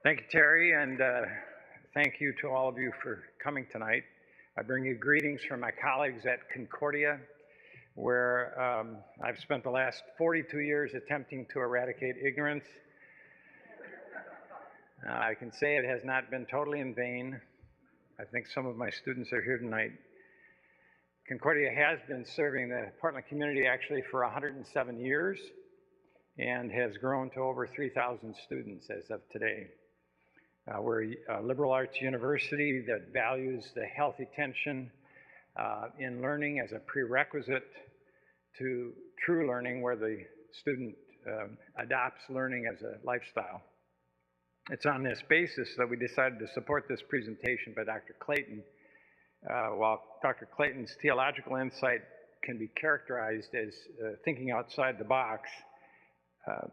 Thank you, Terry, and thank you to all of you for coming tonight. I bring you greetings from my colleagues at Concordia, where I've spent the last 42 years attempting to eradicate ignorance. I can say it has not been totally in vain. I think some of my students are here tonight. Concordia has been serving the Portland community actually for 107 years and has grown to over 3,000 students as of today. We're a liberal arts university that values the healthy tension in learning as a prerequisite to true learning, where the student adopts learning as a lifestyle. It's on this basis that we decided to support this presentation by Dr. Clayton. While Dr. Clayton's theological insight can be characterized as thinking outside the box,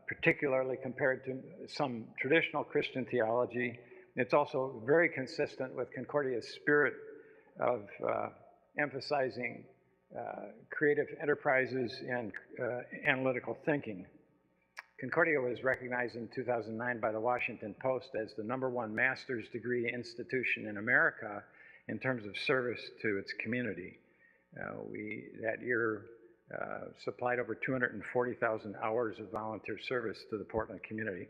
particularly compared to some traditional Christian theology, it's also very consistent with Concordia's spirit of emphasizing creative enterprises and analytical thinking. Concordia was recognized in 2009 by the Washington Post as the #1 master's degree institution in America in terms of service to its community. We, that year, supplied over 240,000 hours of volunteer service to the Portland community.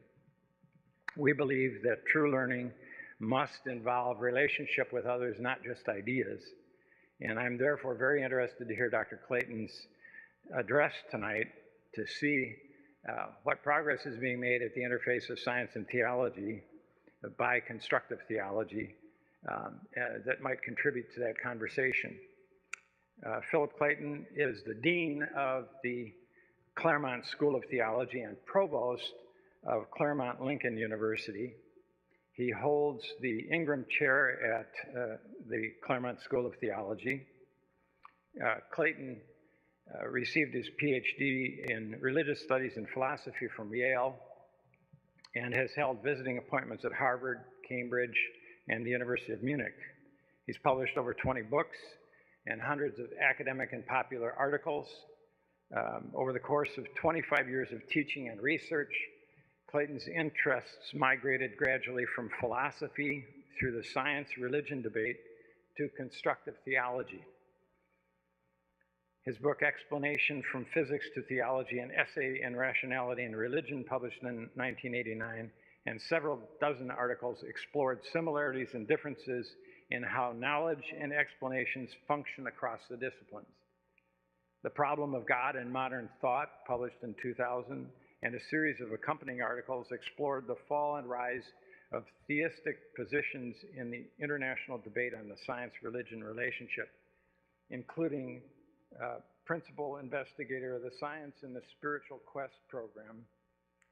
We believe that true learning must involve relationship with others, not just ideas. And I'm therefore very interested to hear Dr. Clayton's address tonight to see what progress is being made at the interface of science and theology by constructive theology that might contribute to that conversation. Philip Clayton is the dean of the Claremont School of Theology and provost of Claremont Lincoln University. He holds the Ingram Chair at the Claremont School of Theology. Clayton received his PhD in religious studies and philosophy from Yale and has held visiting appointments at Harvard, Cambridge, and the University of Munich. He's published over 20 books and hundreds of academic and popular articles. Over the course of 25 years of teaching and research, Clayton's interests migrated gradually from philosophy through the science-religion debate to constructive theology. His book, Explanation from Physics to Theology, an essay in rationality and religion, published in 1989, and several dozen articles explored similarities and differences in how knowledge and explanations function across the disciplines. The Problem of God in Modern Thought, published in 2000, and a series of accompanying articles explored the fall and rise of theistic positions in the international debate on the science-religion relationship, including principal investigator of the Science and the Spiritual Quest program.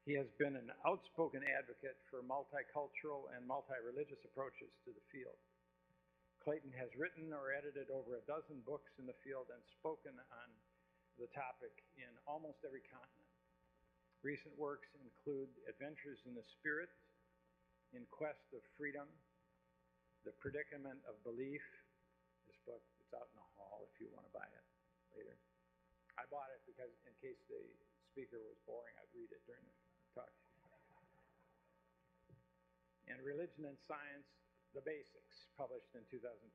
He has been an outspoken advocate for multicultural and multi-religious approaches to the field. Clayton has written or edited over a dozen books in the field and spoken on the topic in almost every continent. Recent works include Adventures in the Spirit, In Quest of Freedom, The Predicament of Belief. This book is out in the hall if you want to buy it later. I bought it because in case the speaker was boring, I'd read it during the talk. And Religion and Science, The Basics, published in 2012.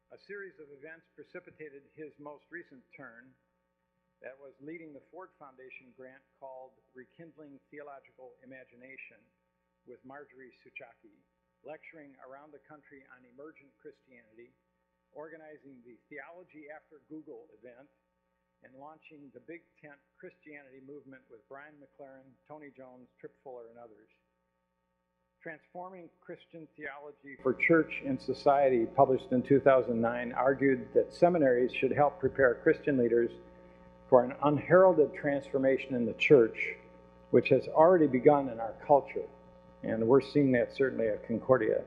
A series of events precipitated his most recent turn. That was leading the Ford Foundation grant called Rekindling Theological Imagination with Marjorie Suchaki, lecturing around the country on emergent Christianity, organizing the Theology After Google event, and launching the Big Tent Christianity movement with Brian McLaren, Tony Jones, Trip Fuller, and others. Transforming Christian Theology for Church and Society, published in 2009, argued that seminaries should help prepare Christian leaders for an unheralded transformation in the church, which has already begun in our culture. And we're seeing that certainly at Concordia.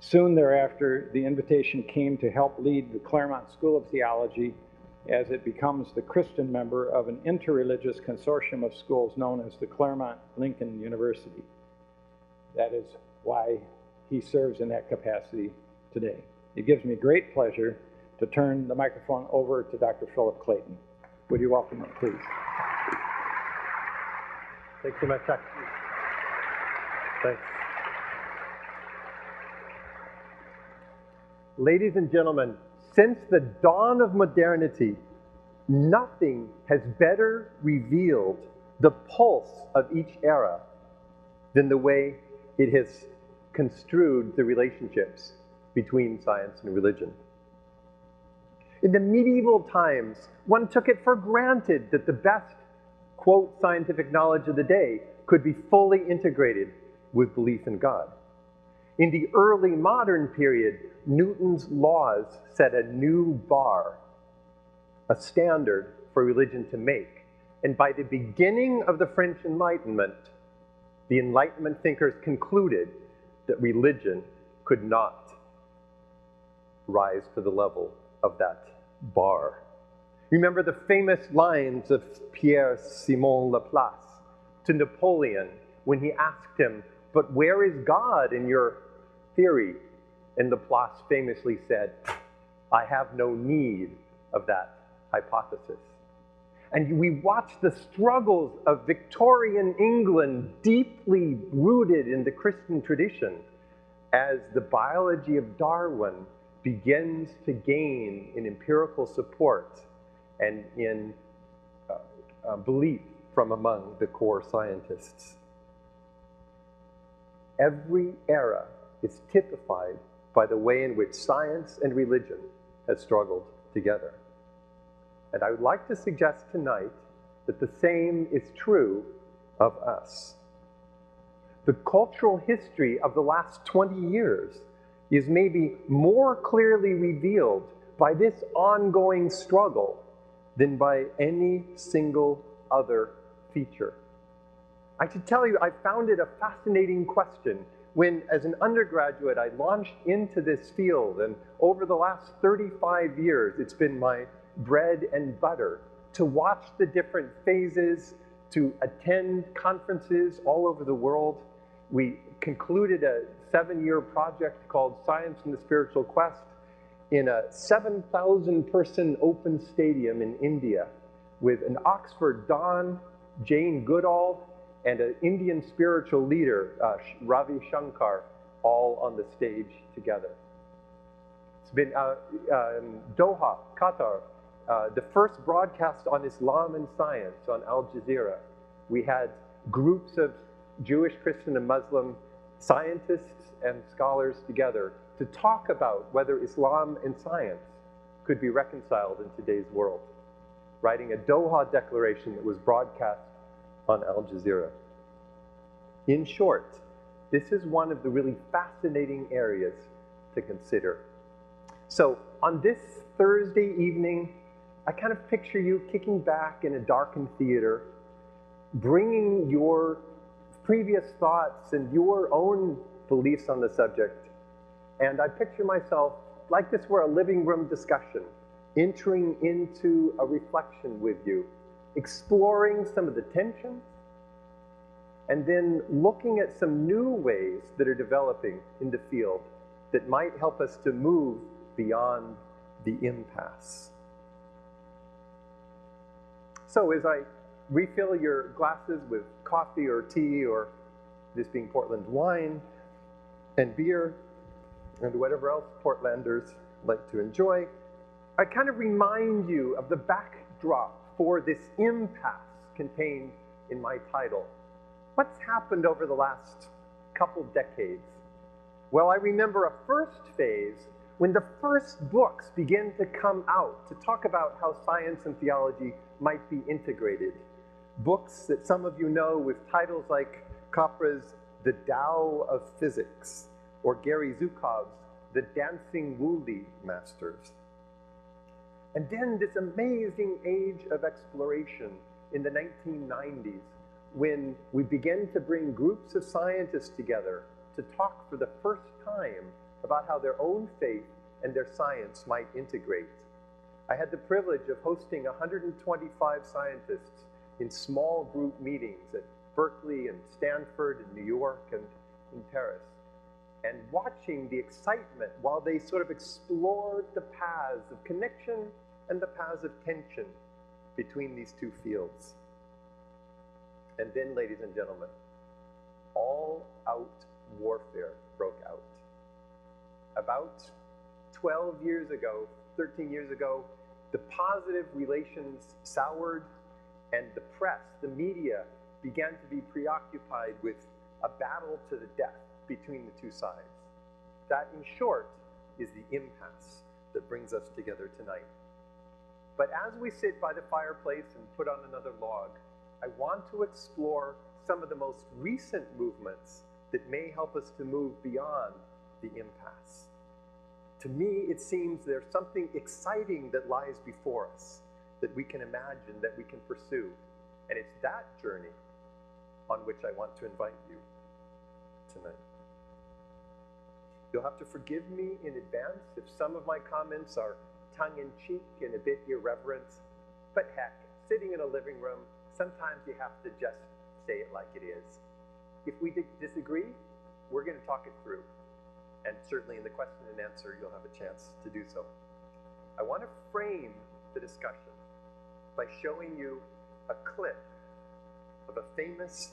Soon thereafter, the invitation came to help lead the Claremont School of Theology as it becomes the Christian member of an interreligious consortium of schools known as the Claremont Lincoln University. That is why he serves in that capacity today. It gives me great pleasure to turn the microphone over to Dr. Philip Clayton. Would you welcome him, please? Thanks so much, Chuck. Thanks. Ladies and gentlemen, since the dawn of modernity, nothing has better revealed the pulse of each era than the way it has construed the relationships between science and religion. In the medieval times, one took it for granted that the best, quote, scientific knowledge of the day could be fully integrated with belief in God. In the early modern period, Newton's laws set a new bar, a standard for religion to make. And by the beginning of the French Enlightenment, the Enlightenment thinkers concluded that religion could not rise to the level of that bar. Remember the famous lines of Pierre-Simon Laplace to Napoleon when he asked him, "But where is God in your theory?" And Laplace famously said, "I have no need of that hypothesis." And we watch the struggles of Victorian England, deeply rooted in the Christian tradition, as the biology of Darwin begins to gain in empirical support and in belief from among the core scientists. Every era is typified by the way in which science and religion have struggled together. And I would like to suggest tonight that the same is true of us. The cultural history of the last 20 years is maybe more clearly revealed by this ongoing struggle than by any single other feature. I should tell you, I found it a fascinating question when, as an undergraduate, I launched into this field, and over the last 35 years, it's been my bread and butter to watch the different phases, to attend conferences all over the world. We concluded a 7-year project called Science and the Spiritual Quest in a 7,000-person open stadium in India with an Oxford Don, Jane Goodall, and an Indian spiritual leader, Ravi Shankar, all on the stage together. It's been Doha, Qatar, the first broadcast on Islam and science on Al Jazeera. We had groups of Jewish, Christian, and Muslim scientists and scholars together to talk about whether Islam and science could be reconciled in today's world, writing a Doha Declaration that was broadcast on Al Jazeera. In short, this is one of the really fascinating areas to consider. So on this Thursday evening, I kind of picture you kicking back in a darkened theater, bringing your previous thoughts and your own beliefs on the subject. And I picture myself like this were a living room discussion, entering into a reflection with you, exploring some of the tensions, and then looking at some new ways that are developing in the field that might help us to move beyond the impasse. So as I refill your glasses with coffee or tea, or this being Portland wine and beer, and whatever else Portlanders like to enjoy, I kind of remind you of the backdrop for this impasse contained in my title. What's happened over the last couple decades? Well, I remember a first phase when the first books began to come out to talk about how science and theology might be integrated. Books that some of you know with titles like Chopra's The Tao of Physics, or Gary Zukav's The Dancing Woolly Masters. And then this amazing age of exploration in the 1990s, when we began to bring groups of scientists together to talk for the first time about how their own faith and their science might integrate. I had the privilege of hosting 125 scientists in small group meetings at Berkeley and Stanford and New York and in Paris, and watching the excitement while they sort of explored the paths of connection and the paths of tension between these two fields. And then, ladies and gentlemen, all-out warfare broke out. About 12 years ago, 13 years ago, the positive relations soured, and the press, the media, began to be preoccupied with a battle to the death between the two sides. That, in short, is the impasse that brings us together tonight. But as we sit by the fireplace and put on another log, I want to explore some of the most recent movements that may help us to move beyond the impasse. To me, it seems there's something exciting that lies before us, that we can imagine, that we can pursue. And it's that journey on which I want to invite you tonight. You'll have to forgive me in advance if some of my comments are tongue-in-cheek and a bit irreverent, but heck, sitting in a living room, sometimes you have to just say it like it is. If we disagree, we're going to talk it through. And certainly in the question and answer, you'll have a chance to do so. I want to frame the discussion by showing you a clip of a famous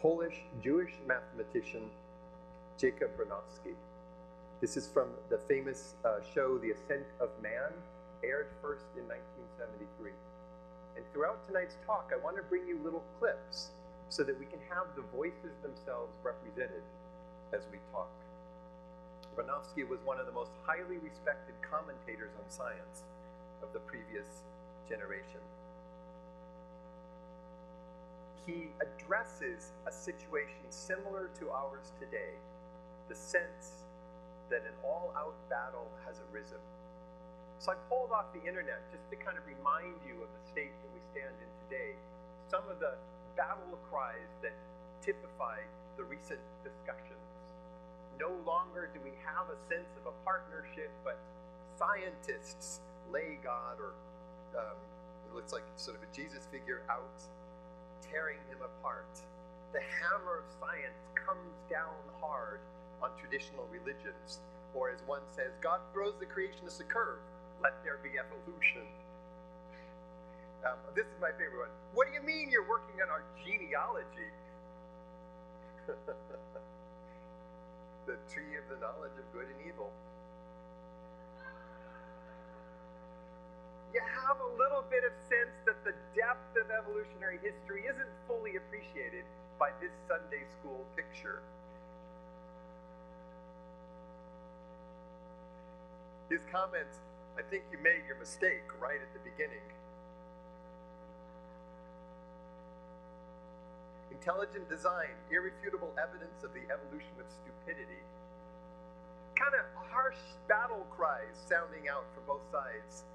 Polish-Jewish mathematician, Jacob Bronowski. This is from the famous show, The Ascent of Man, aired first in 1973. And throughout tonight's talk, I want to bring you little clips so that we can have the voices themselves represented as we talk. Bronowski was one of the most highly respected commentators on science of the previous generation. He addresses a situation similar to ours today, the sense that an all-out battle has arisen. So I pulled off the internet just to kind of remind you of the state that we stand in today, some of the battle cries that typify the recent discussions. No longer do we have a sense of a partnership, but scientists lay God, or it looks like sort of a Jesus figure, out, tearing him apart. The hammer of science comes down hard on traditional religions. Or as one says, God throws the creationists a curve, let there be evolution. This is my favorite one. What do you mean you're working on our genealogy? The tree of the knowledge of good and evil. You have a little bit of sense that the depth of evolutionary history isn't fully appreciated by this Sunday school picture. His comments, I think you made your mistake right at the beginning. Intelligent design, irrefutable evidence of the evolution of stupidity. Kind of harsh battle cries sounding out from both sides.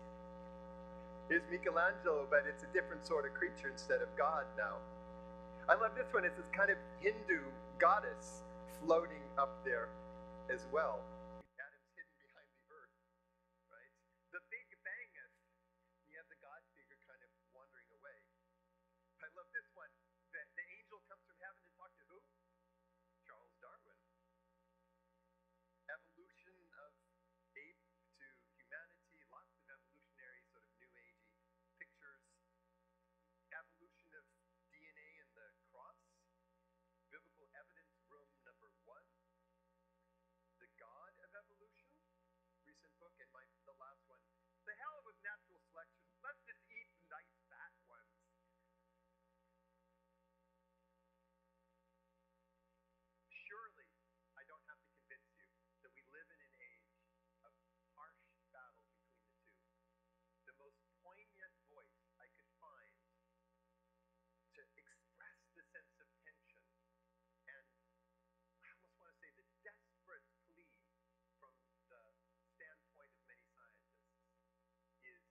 Here's Michelangelo, but it's a different sort of creature instead of God now. I love this one. It's this kind of Hindu goddess floating up there as well. Adam's hidden behind the earth, right? The Big Bangist. You have the God figure kind of wandering away. I love this one. The angel comes from heaven to talk to who? Charles Darwin. Evolution of ape to humanity, lots of evolutionary sort of new agey pictures. Evolution of DNA and the cross. Biblical evidence room number 1. The God of Evolution, recent book, and the last one. The hell with natural selection. Let's just eat nice fat ones. Surely, I don't have to convince you that we live in an age of harsh battle between the two. The most poignant voice I could find to express the sense of tension, and I almost want to say the desperate plea from the standpoint of many scientists, is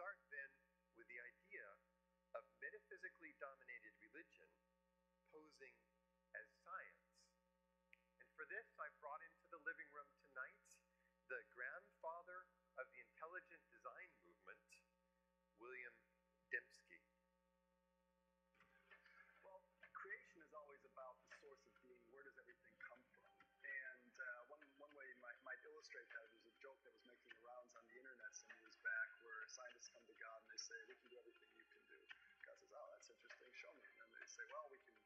start then with the idea of metaphysically dominated religion posing as science. And for this, I brought into the living room tonight the grandfather of the intelligent design movement, William Dembski. Well, creation is always about the source of being. Where does everything come from? And one way you might illustrate that, there's a joke that was making the rounds on the internet some years back where scientists come to God and they say, we can do everything you can do. God says, oh, that's interesting, show me. And then they say, well, we can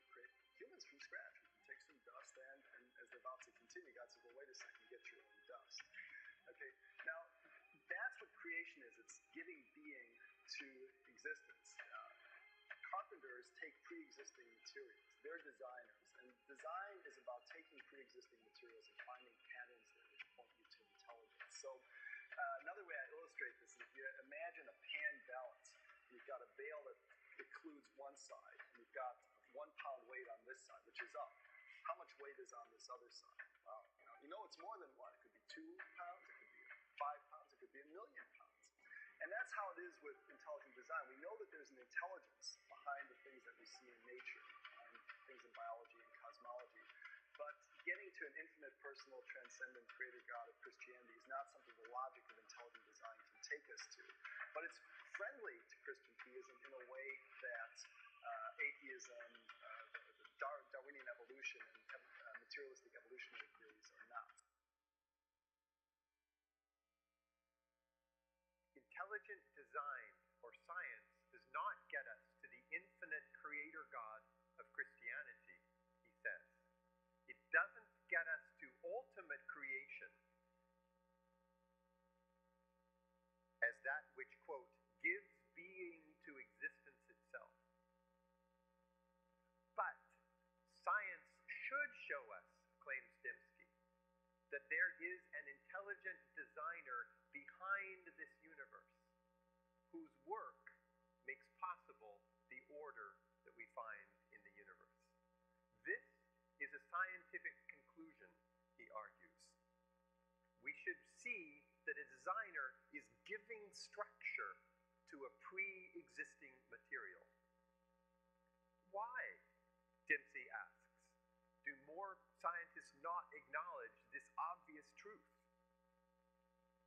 create humans from scratch. We can take some dust and as they're about to continue, God says, well, wait a second, get your own dust. Okay, now that's what creation is. It's giving being to existence. Carpenters take pre-existing materials. They're designers. And design is about taking pre-existing materials and finding patterns that point you to intelligence. So another way I illustrate this is if you imagine a pan balance. You've got a bale that includes one side. And you've got 1 pound weight on this side, which is up. How much weight is on this other side? Well, you know it's more than one. It could be 2 pounds. It could be 5 pounds. It could be 1 million pounds. And that's how it is with intelligent design. We know that there's an intelligence behind the things that we see in nature, and things in biology and cosmology. But getting to an infinite, personal, transcendent, creator God of Christianity is not something the logic of intelligent design can take us to. But it's friendly to Christian theism in a way that atheism, the Darwinian evolution, and materialistic evolutionary theories are not. Intelligent design or science does not get us to the infinite creator God of Christianity, he says. It doesn't get us to ultimate creation as that which, quote, gives being to existence itself. But science should show us, claims Dembski, that there is an intelligent designer behind this universe, whose work makes possible the order that we find in the universe. This is a scientific conclusion, he argues. We should see that a designer is giving structure to a pre-existing material. Why, Dembski asks, do more scientists not acknowledge this obvious truth?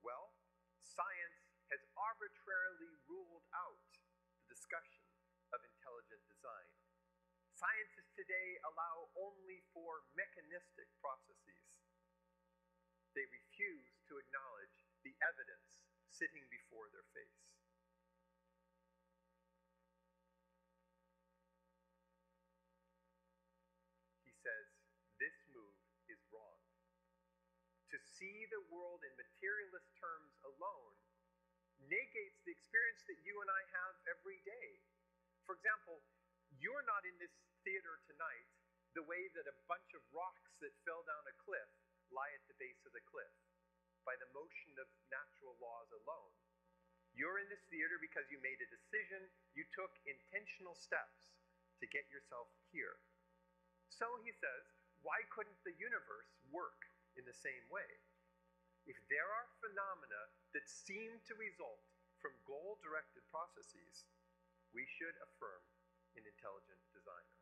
Well, science has arbitrarily ruled out the discussion of intelligent design. Scientists today allow only for mechanistic processes. They refuse to acknowledge the evidence sitting before their face. He says, this move is wrong. To see the world in materialist terms alone negates the experience that you and I have every day. For example, you're not in this theater tonight the way that a bunch of rocks that fell down a cliff lie at the base of the cliff by the motion of natural laws alone. You're in this theater because you made a decision, you took intentional steps to get yourself here. So he says, why couldn't the universe work in the same way? If there are phenomena that seem to result from goal-directed processes, we should affirm an intelligent designer.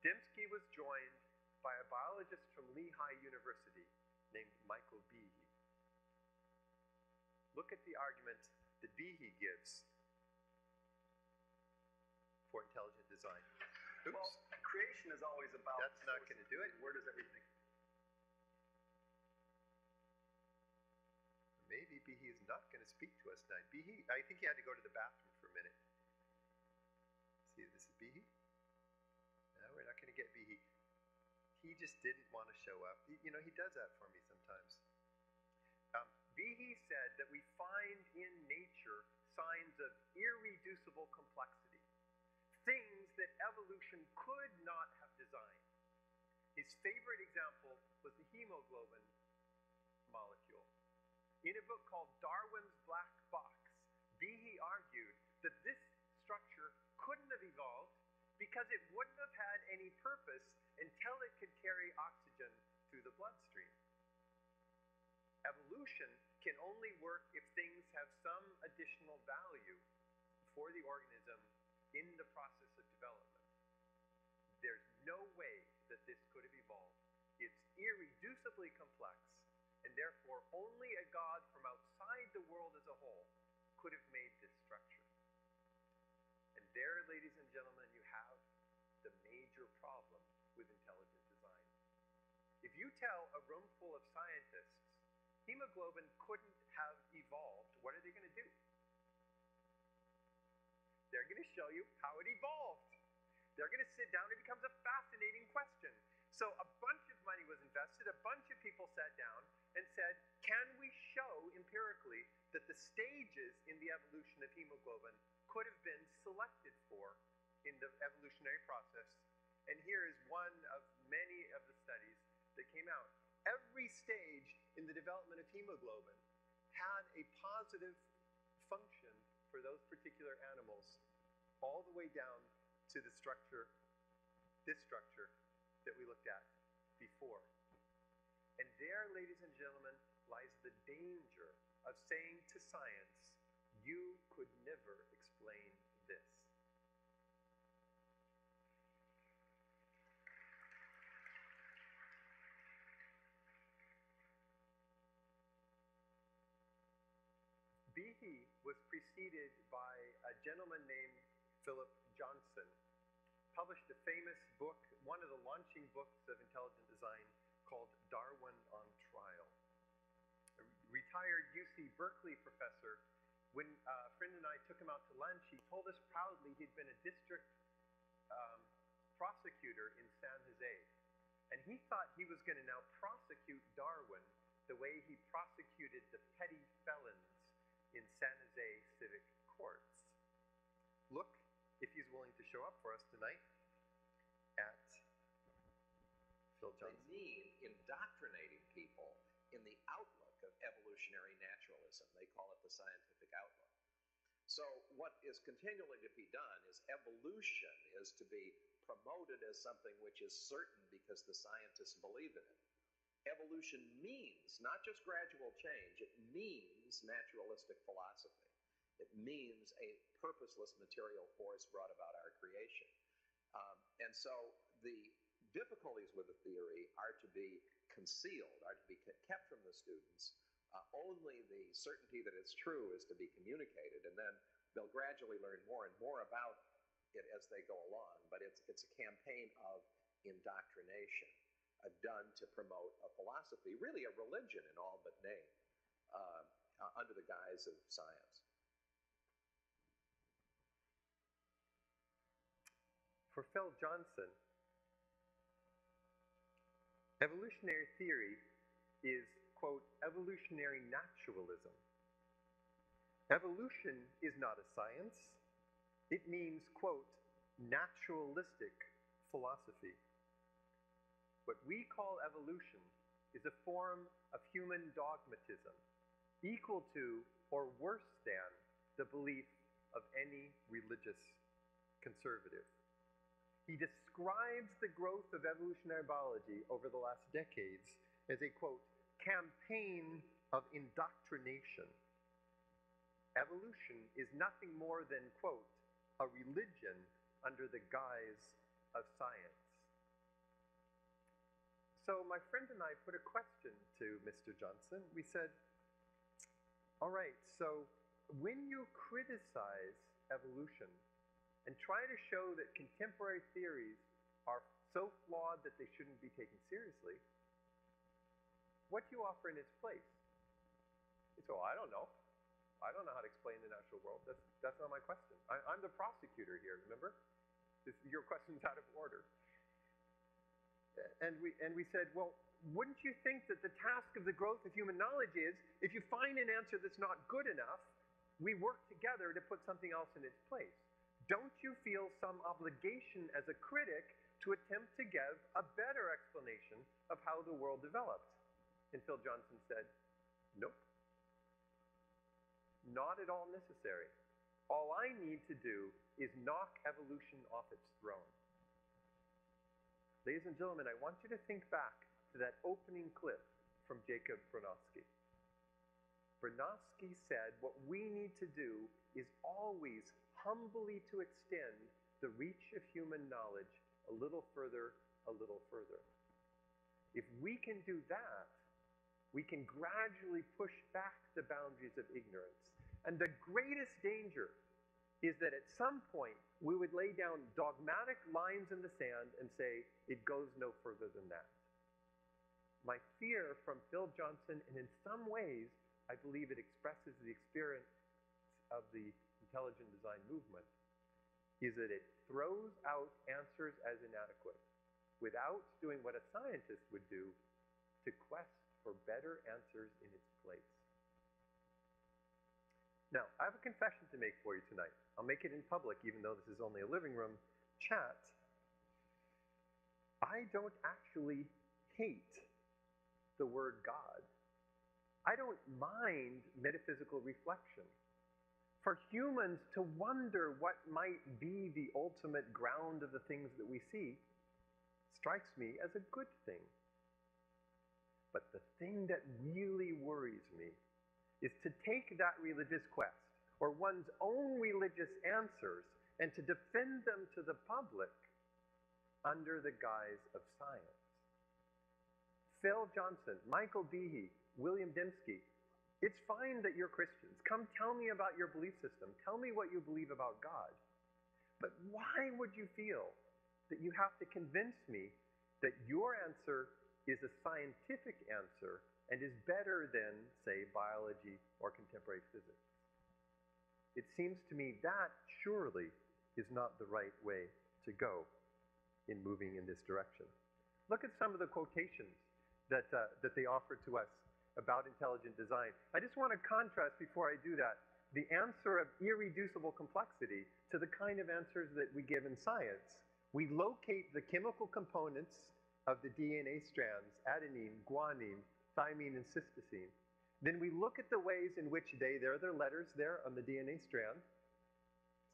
Dembski was joined by a biologist from Lehigh University named Michael Behe. Look at the argument that Behe gives for intelligent design. Oops. Well, creation is always about... That's not going to do it. Where does everything... Maybe Behe is not going to speak to us tonight. Behe, I think he had to go to the bathroom for a minute. See, this is Behe. No, we're not going to get Behe. He just didn't want to show up. He does that for me sometimes. Behe said that we find in nature signs of irreducible complexity, things that evolution could not have designed. His favorite example was the hemoglobin molecule. In a book called Darwin's Black Box, Behe argued that this structure couldn't have evolved because it wouldn't have had any purpose until it could carry oxygen through the bloodstream. Evolution can only work if things have some additional value for the organism in the process of development. There's no way that this could have evolved. It's irreducibly complex, and therefore only a God from outside the world as a whole could have made this structure. And there, ladies and gentlemen, you have the major problem with intelligent design. If you tell a room full of scientists hemoglobin couldn't have evolved, what are they going to do? They're going to show you how it evolved. They're going to sit down. It becomes a fascinating question. So a bunch of money was invested. A bunch of people sat down and said, can we show empirically that the stages in the evolution of hemoglobin could have been selected for in the evolutionary process? And here is one of many of the studies that came out. Every stage in the development of hemoglobin had a positive function for those particular animals, all the way down to the structure, this structure that we looked at before. And there, ladies and gentlemen, lies the danger of saying to science, you could never explain this. Behe was preceded by a gentleman named Philip Johnson, published a famous book, one of the launching books of intelligent design, called Darwin on Trial. A retired UC Berkeley professor, when a friend and I took him out to lunch, he told us proudly he'd been a district prosecutor in San Jose. And he thought he was going to now prosecute Darwin the way he prosecuted the petty felons in San Jose civic courts. Look, if he's willing to show up for us tonight, at Phil Johnson. They mean indoctrinating people in the outlook of evolutionary naturalism. They call it the scientific outlook. So what is continually to be done is evolution is to be promoted as something which is certain because the scientists believe in it. Evolution means not just gradual change, it means naturalistic philosophy. It means a purposeless material force brought about our creation. And so the difficulties with the theory are to be concealed, are to be kept from the students. Only the certainty that it's true is to be communicated, and then they'll gradually learn more and more about it as they go along. But it's a campaign of indoctrination done to promote a philosophy, really a religion in all but name, under the guise of science. For Phil Johnson, evolutionary theory is, quote, evolutionary naturalism. Evolution is not a science. It means, quote, naturalistic philosophy. What we call evolution is a form of human dogmatism, equal to or worse than the belief of any religious conservative. He describes the growth of evolutionary biology over the last decades as a, quote, campaign of indoctrination. Evolution is nothing more than, quote, a religion under the guise of science. So my friend and I put a question to Mr. Johnson. We said, all right, so when you criticize evolution and try to show that contemporary theories are so flawed that they shouldn't be taken seriously, what do you offer in its place? He said, well, I don't know. I don't know how to explain the natural world. That's not my question. I'm the prosecutor here, remember? Your question's out of order. And we said, well, wouldn't you think that the task of the growth of human knowledge is, if you find an answer that's not good enough, we work together to put something else in its place? Don't you feel some obligation as a critic to attempt to give a better explanation of how the world developed? And Phil Johnson said, nope. Not at all necessary. All I need to do is knock evolution off its throne. Ladies and gentlemen, I want you to think back to that opening clip from Jacob Bronowski. Bernowski said what we need to do is always humbly to extend the reach of human knowledge a little further, a little further. If we can do that, we can gradually push back the boundaries of ignorance. And the greatest danger is that at some point we would lay down dogmatic lines in the sand and say, it goes no further than that. My fear from Phil Johnson, and in some ways, I believe it expresses the experience of the intelligent design movement, is that it throws out answers as inadequate without doing what a scientist would do to quest for better answers in its place. Now, I have a confession to make for you tonight. I'll make it in public, even though this is only a living room chat. I don't actually hate the word God. I don't mind metaphysical reflection. For humans to wonder what might be the ultimate ground of the things that we see strikes me as a good thing. But the thing that really worries me is to take that religious quest, or one's own religious answers, and to defend them to the public under the guise of science. Phil Johnson, Michael Behe, William Dembski, it's fine that you're Christians. Come tell me about your belief system. Tell me what you believe about God. But why would you feel that you have to convince me that your answer is a scientific answer and is better than, say, biology or contemporary physics? It seems to me that surely is not the right way to go in moving in this direction. Look at some of the quotations that they offer to us about intelligent design. I just want to contrast, before I do that, the answer of irreducible complexity to the kind of answers that we give in science. We locate the chemical components of the DNA strands, adenine, guanine, thymine, and cytosine. Then we look at the ways in which there are their letters there on the DNA strand.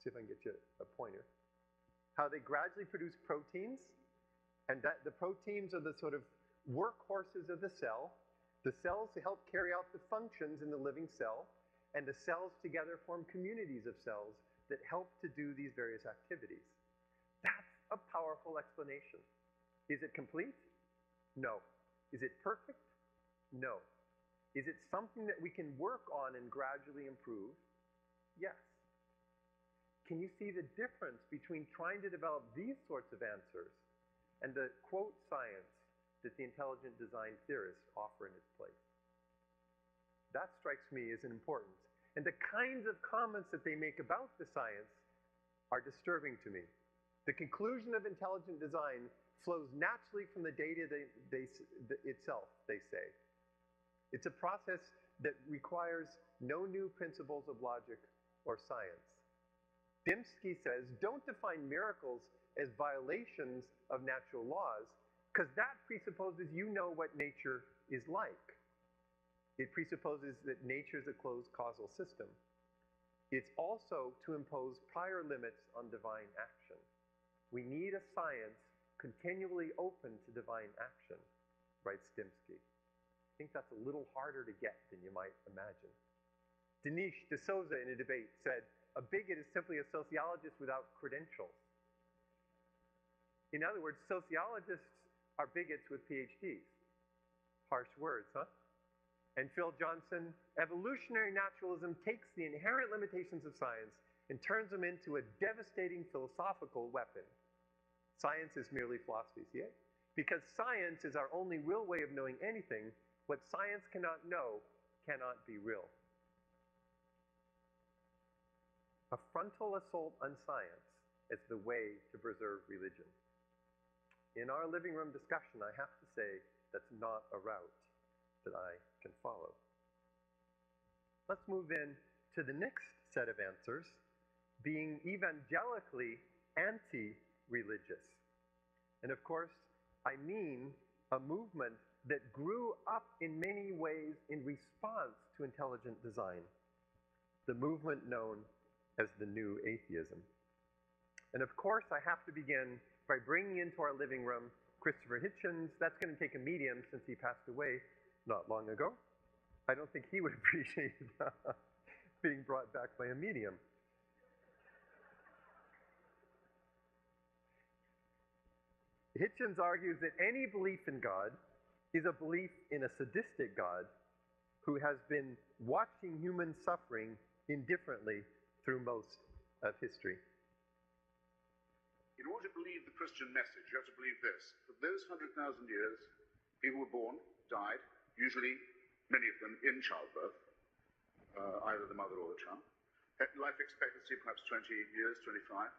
See if I can get you a pointer. How they gradually produce proteins, and that the proteins are the sort of workhorses of the cell. The cells help carry out the functions in the living cell, and the cells together form communities of cells that help to do these various activities. That's a powerful explanation. Is it complete? No. Is it perfect? No. Is it something that we can work on and gradually improve? Yes. Can you see the difference between trying to develop these sorts of answers and the, quote, science that the intelligent design theorists offer in its place? That strikes me as an importance. And the kinds of comments that they make about the science are disturbing to me. The conclusion of intelligent design flows naturally from the data itself, they say. It's a process that requires no new principles of logic or science. Dembski says, don't define miracles as violations of natural laws, because that presupposes you know what nature is like. It presupposes that nature is a closed causal system. It's also to impose prior limits on divine action. We need a science continually open to divine action, writes Dembski. I think that's a little harder to get than you might imagine. Dinesh D'Souza, in a debate, said, a bigot is simply a sociologist without credentials. In other words, sociologists are bigots with PhDs. Harsh words, huh? And Phil Johnson, evolutionary naturalism takes the inherent limitations of science and turns them into a devastating philosophical weapon. Science is merely philosophy, see it? Because science is our only real way of knowing anything. What science cannot know cannot be real. A frontal assault on science is the way to preserve religion. In our living room discussion, I have to say that's not a route that I can follow. Let's move in to the next set of answers, being evangelically anti-religious. And of course, I mean a movement that grew up in many ways in response to intelligent design, the movement known as the New Atheism. And of course, I have to begin by bringing into our living room Christopher Hitchens. That's going to take a medium since he passed away not long ago. I don't think he would appreciate being brought back by a medium. Hitchens argues that any belief in God is a belief in a sadistic God who has been watching human suffering indifferently through most of history. In order to believe the Christian message, you have to believe this. For those 100,000 years, people were born, died, usually, many of them, in childbirth, either the mother or the child. Had life expectancy, perhaps 20 years, 25.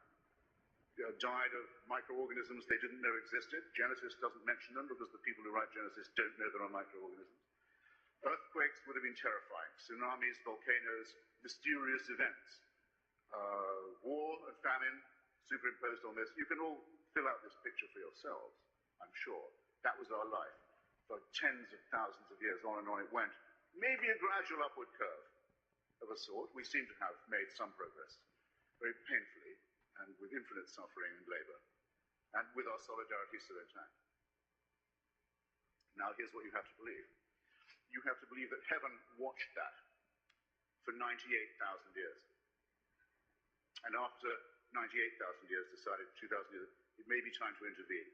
Died of microorganisms they didn't know existed. Genesis doesn't mention them because the people who write Genesis don't know there are microorganisms. Earthquakes would have been terrifying. Tsunamis, volcanoes, mysterious events. War and famine superimposed on this. You can all fill out this picture for yourselves, I'm sure. That was our life. For tens of thousands of years, on and on it went. Maybe a gradual upward curve of a sort. We seem to have made some progress, very painfully, and with infinite suffering and labor, and with our solidarity still intact. Now here's what you have to believe. You have to believe that heaven watched that for 98,000 years. And after 98,000 years, decided 2,000 years, it may be time to intervene.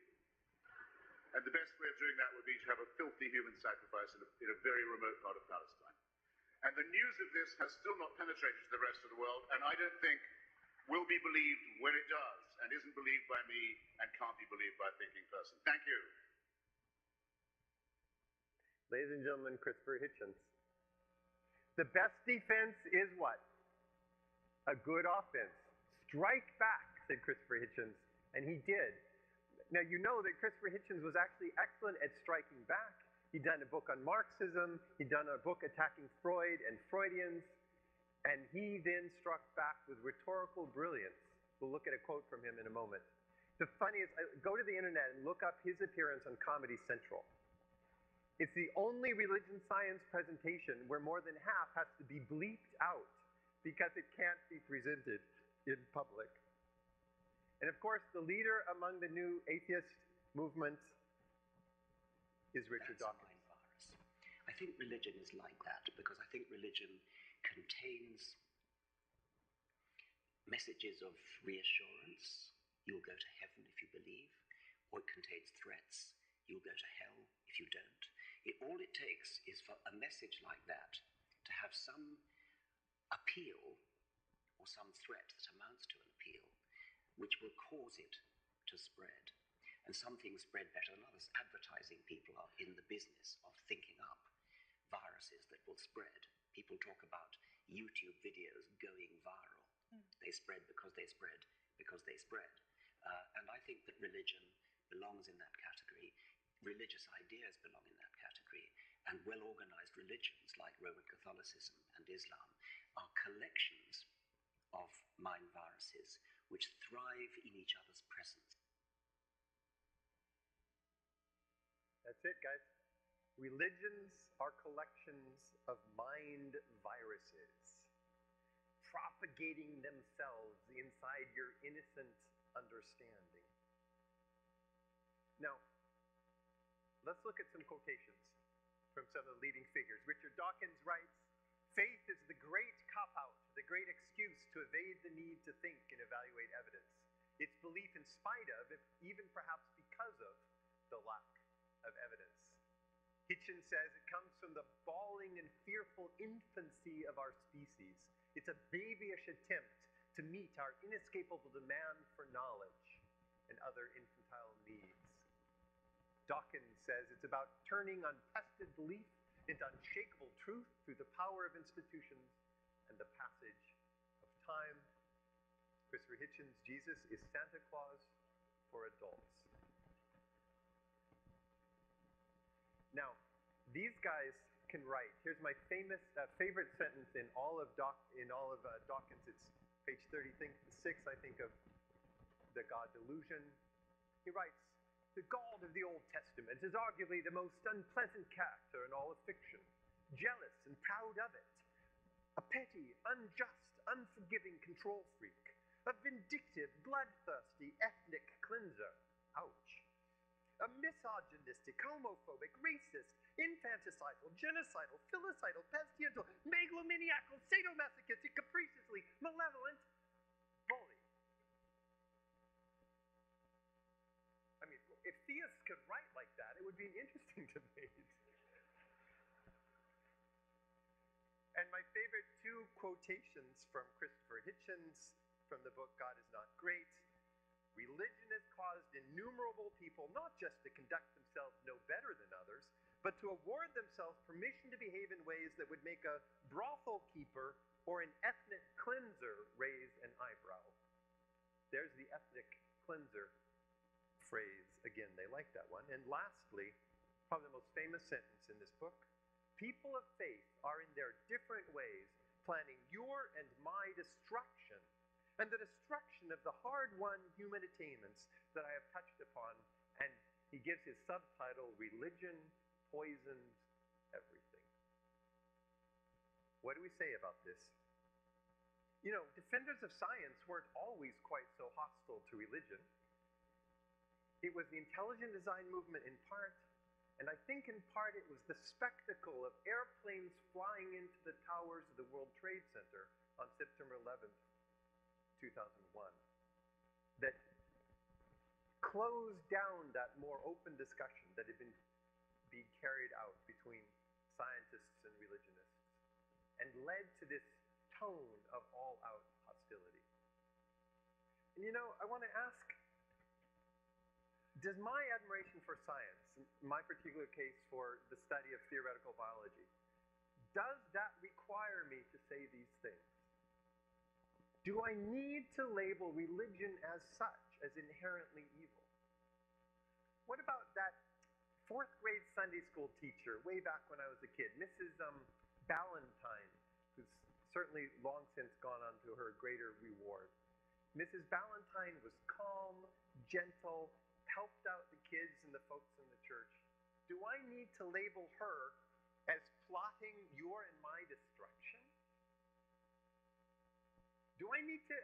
And the best way of doing that would be to have a filthy human sacrifice in a very remote part of Palestine. And the news of this has still not penetrated to the rest of the world, and I don't think will be believed when it does, and isn't believed by me, and can't be believed by a thinking person. Thank you. Ladies and gentlemen, Christopher Hitchens. The best defense is what? A good offense. Strike back, said Christopher Hitchens, and he did. Now, you know that Christopher Hitchens was actually excellent at striking back. He'd done a book on Marxism, he'd done a book attacking Freud and Freudians, and he then struck back with rhetorical brilliance. We'll look at a quote from him in a moment. The funniest, go to the internet and look up his appearance on Comedy Central. It's the only religion science presentation where more than half has to be bleeped out because it can't be presented in public. And of course, the leader among the new atheist movement is Richard Dawkins. Mind virus. I think religion is like that because I think religion contains messages of reassurance. You'll go to heaven if you believe. Or it contains threats. You'll go to hell if you don't. All it takes is for a message like that to have some appeal or some threat that amounts to an appeal, which will cause it to spread. And some things spread better than others. Advertising people are in the business of thinking up viruses that will spread. People talk about YouTube videos going viral. They spread because they spread because they spread. And I think that religion belongs in that category. Religious ideas belong in that category. And well-organized religions like Roman Catholicism and Islam are collections of mind viruses which thrive in each other's presence. That's it, guys. Religions are collections of mind viruses, propagating themselves inside your innocent understanding. Now, let's look at some quotations from some of the leading figures. Richard Dawkins writes, "Faith is the great cop-out, the great excuse to evade the need to think and evaluate evidence. It's belief in spite of, if even perhaps because of, the lack of evidence." Hitchens says it comes from the bawling and fearful infancy of our species. It's a babyish attempt to meet our inescapable demand for knowledge and other infantile needs. Dawkins says it's about turning untested belief into unshakable truth through the power of institutions and the passage of time. Christopher Hitchens, Jesus is Santa Claus for adults. Now, these guys can write. Here's my favorite sentence in all of Dawkins. It's page 36, I think, of The God Delusion. He writes, "The God of the Old Testament is arguably the most unpleasant character in all of fiction, jealous and proud of it, a petty, unjust, unforgiving control freak, a vindictive, bloodthirsty ethnic cleanser, ouch, misogynistic, homophobic, racist, infanticidal, genocidal, filicidal, pestilential, megalomaniacal, sadomasochistic, capriciously malevolent bully. I mean, if theists could write like that, it would be an interesting debate. And my favorite two quotations from Christopher Hitchens from the book God is Not Great. Religion has caused innumerable people not just to conduct themselves no better than others, but to award themselves permission to behave in ways that would make a brothel keeper or an ethnic cleanser raise an eyebrow. There's the ethnic cleanser phrase. Again, they like that one. And lastly, probably the most famous sentence in this book, people of faith are in their different ways planning your and my destruction and the destruction of the hard-won human attainments that I have touched upon. And he gives his subtitle, Religion Poisons Everything. What do we say about this? You know, defenders of science weren't always quite so hostile to religion. It was the intelligent design movement in part, and I think in part it was the spectacle of airplanes flying into the towers of the World Trade Center on September 11th, 2001, that closed down that more open discussion that had been being carried out between scientists and religionists and led to this tone of all-out hostility. And you know, I want to ask, does my admiration for science, in my particular case for the study of theoretical biology, does that require me to say these things? Do I need to label religion as such, as inherently evil? What about that fourth grade Sunday school teacher way back when I was a kid, Mrs. Ballantyne, who's certainly long since gone on to her greater reward. Mrs. Ballantyne was calm, gentle, helped out the kids and the folks in the church. Do I need to label her as plotting your and my destruction? Do I need to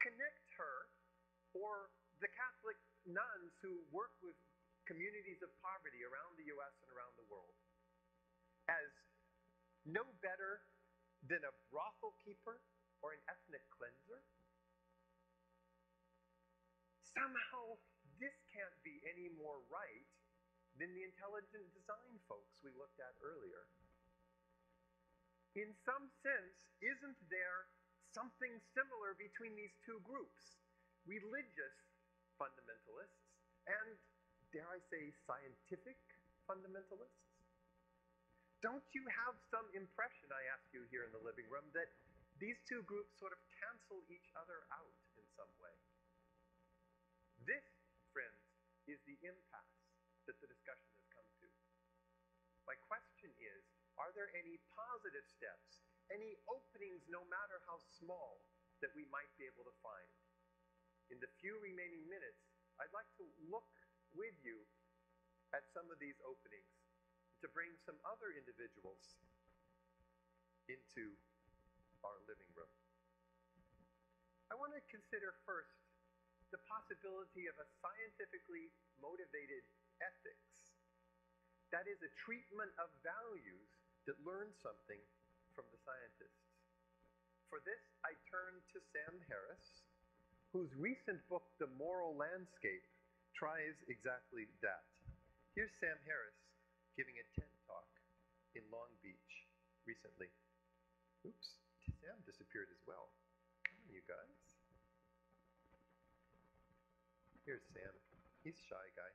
connect her or the Catholic nuns who work with communities of poverty around the US and around the world as no better than a brothel keeper or an ethnic cleanser? Somehow, this can't be any more right than the intelligent design folks we looked at earlier. In some sense, isn't there something similar between these two groups? Religious fundamentalists and, dare I say, scientific fundamentalists? Don't you have some impression, I ask you here in the living room, that these two groups sort of cancel each other out in some way? This, friends, is the impasse that the discussion has come to. My question is, are there any positive steps, any openings, no matter how small, that we might be able to find? In the few remaining minutes, I'd like to look with you at some of these openings, to bring some other individuals into our living room. I want to consider first the possibility of a scientifically motivated ethics. That is a treatment of values that learn something from the scientists. For this, I turn to Sam Harris, whose recent book, The Moral Landscape, tries exactly that. Here's Sam Harris giving a TED Talk in Long Beach recently. Oops, Sam disappeared as well. Come on, you guys. Here's Sam. He's a shy guy.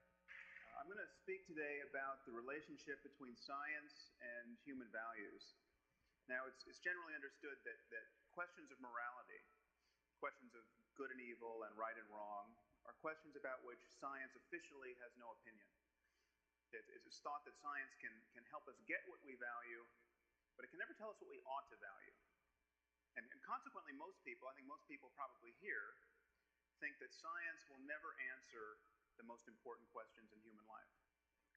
I'm going to speak today about the relationship between science and human values. Now, it's generally understood that questions of morality, questions of good and evil and right and wrong, are questions about which science officially has no opinion. It's thought that science can help us get what we value, but it can never tell us what we ought to value. And consequently, most people, I think most people probably here, think that science will never answer the most important questions in human life.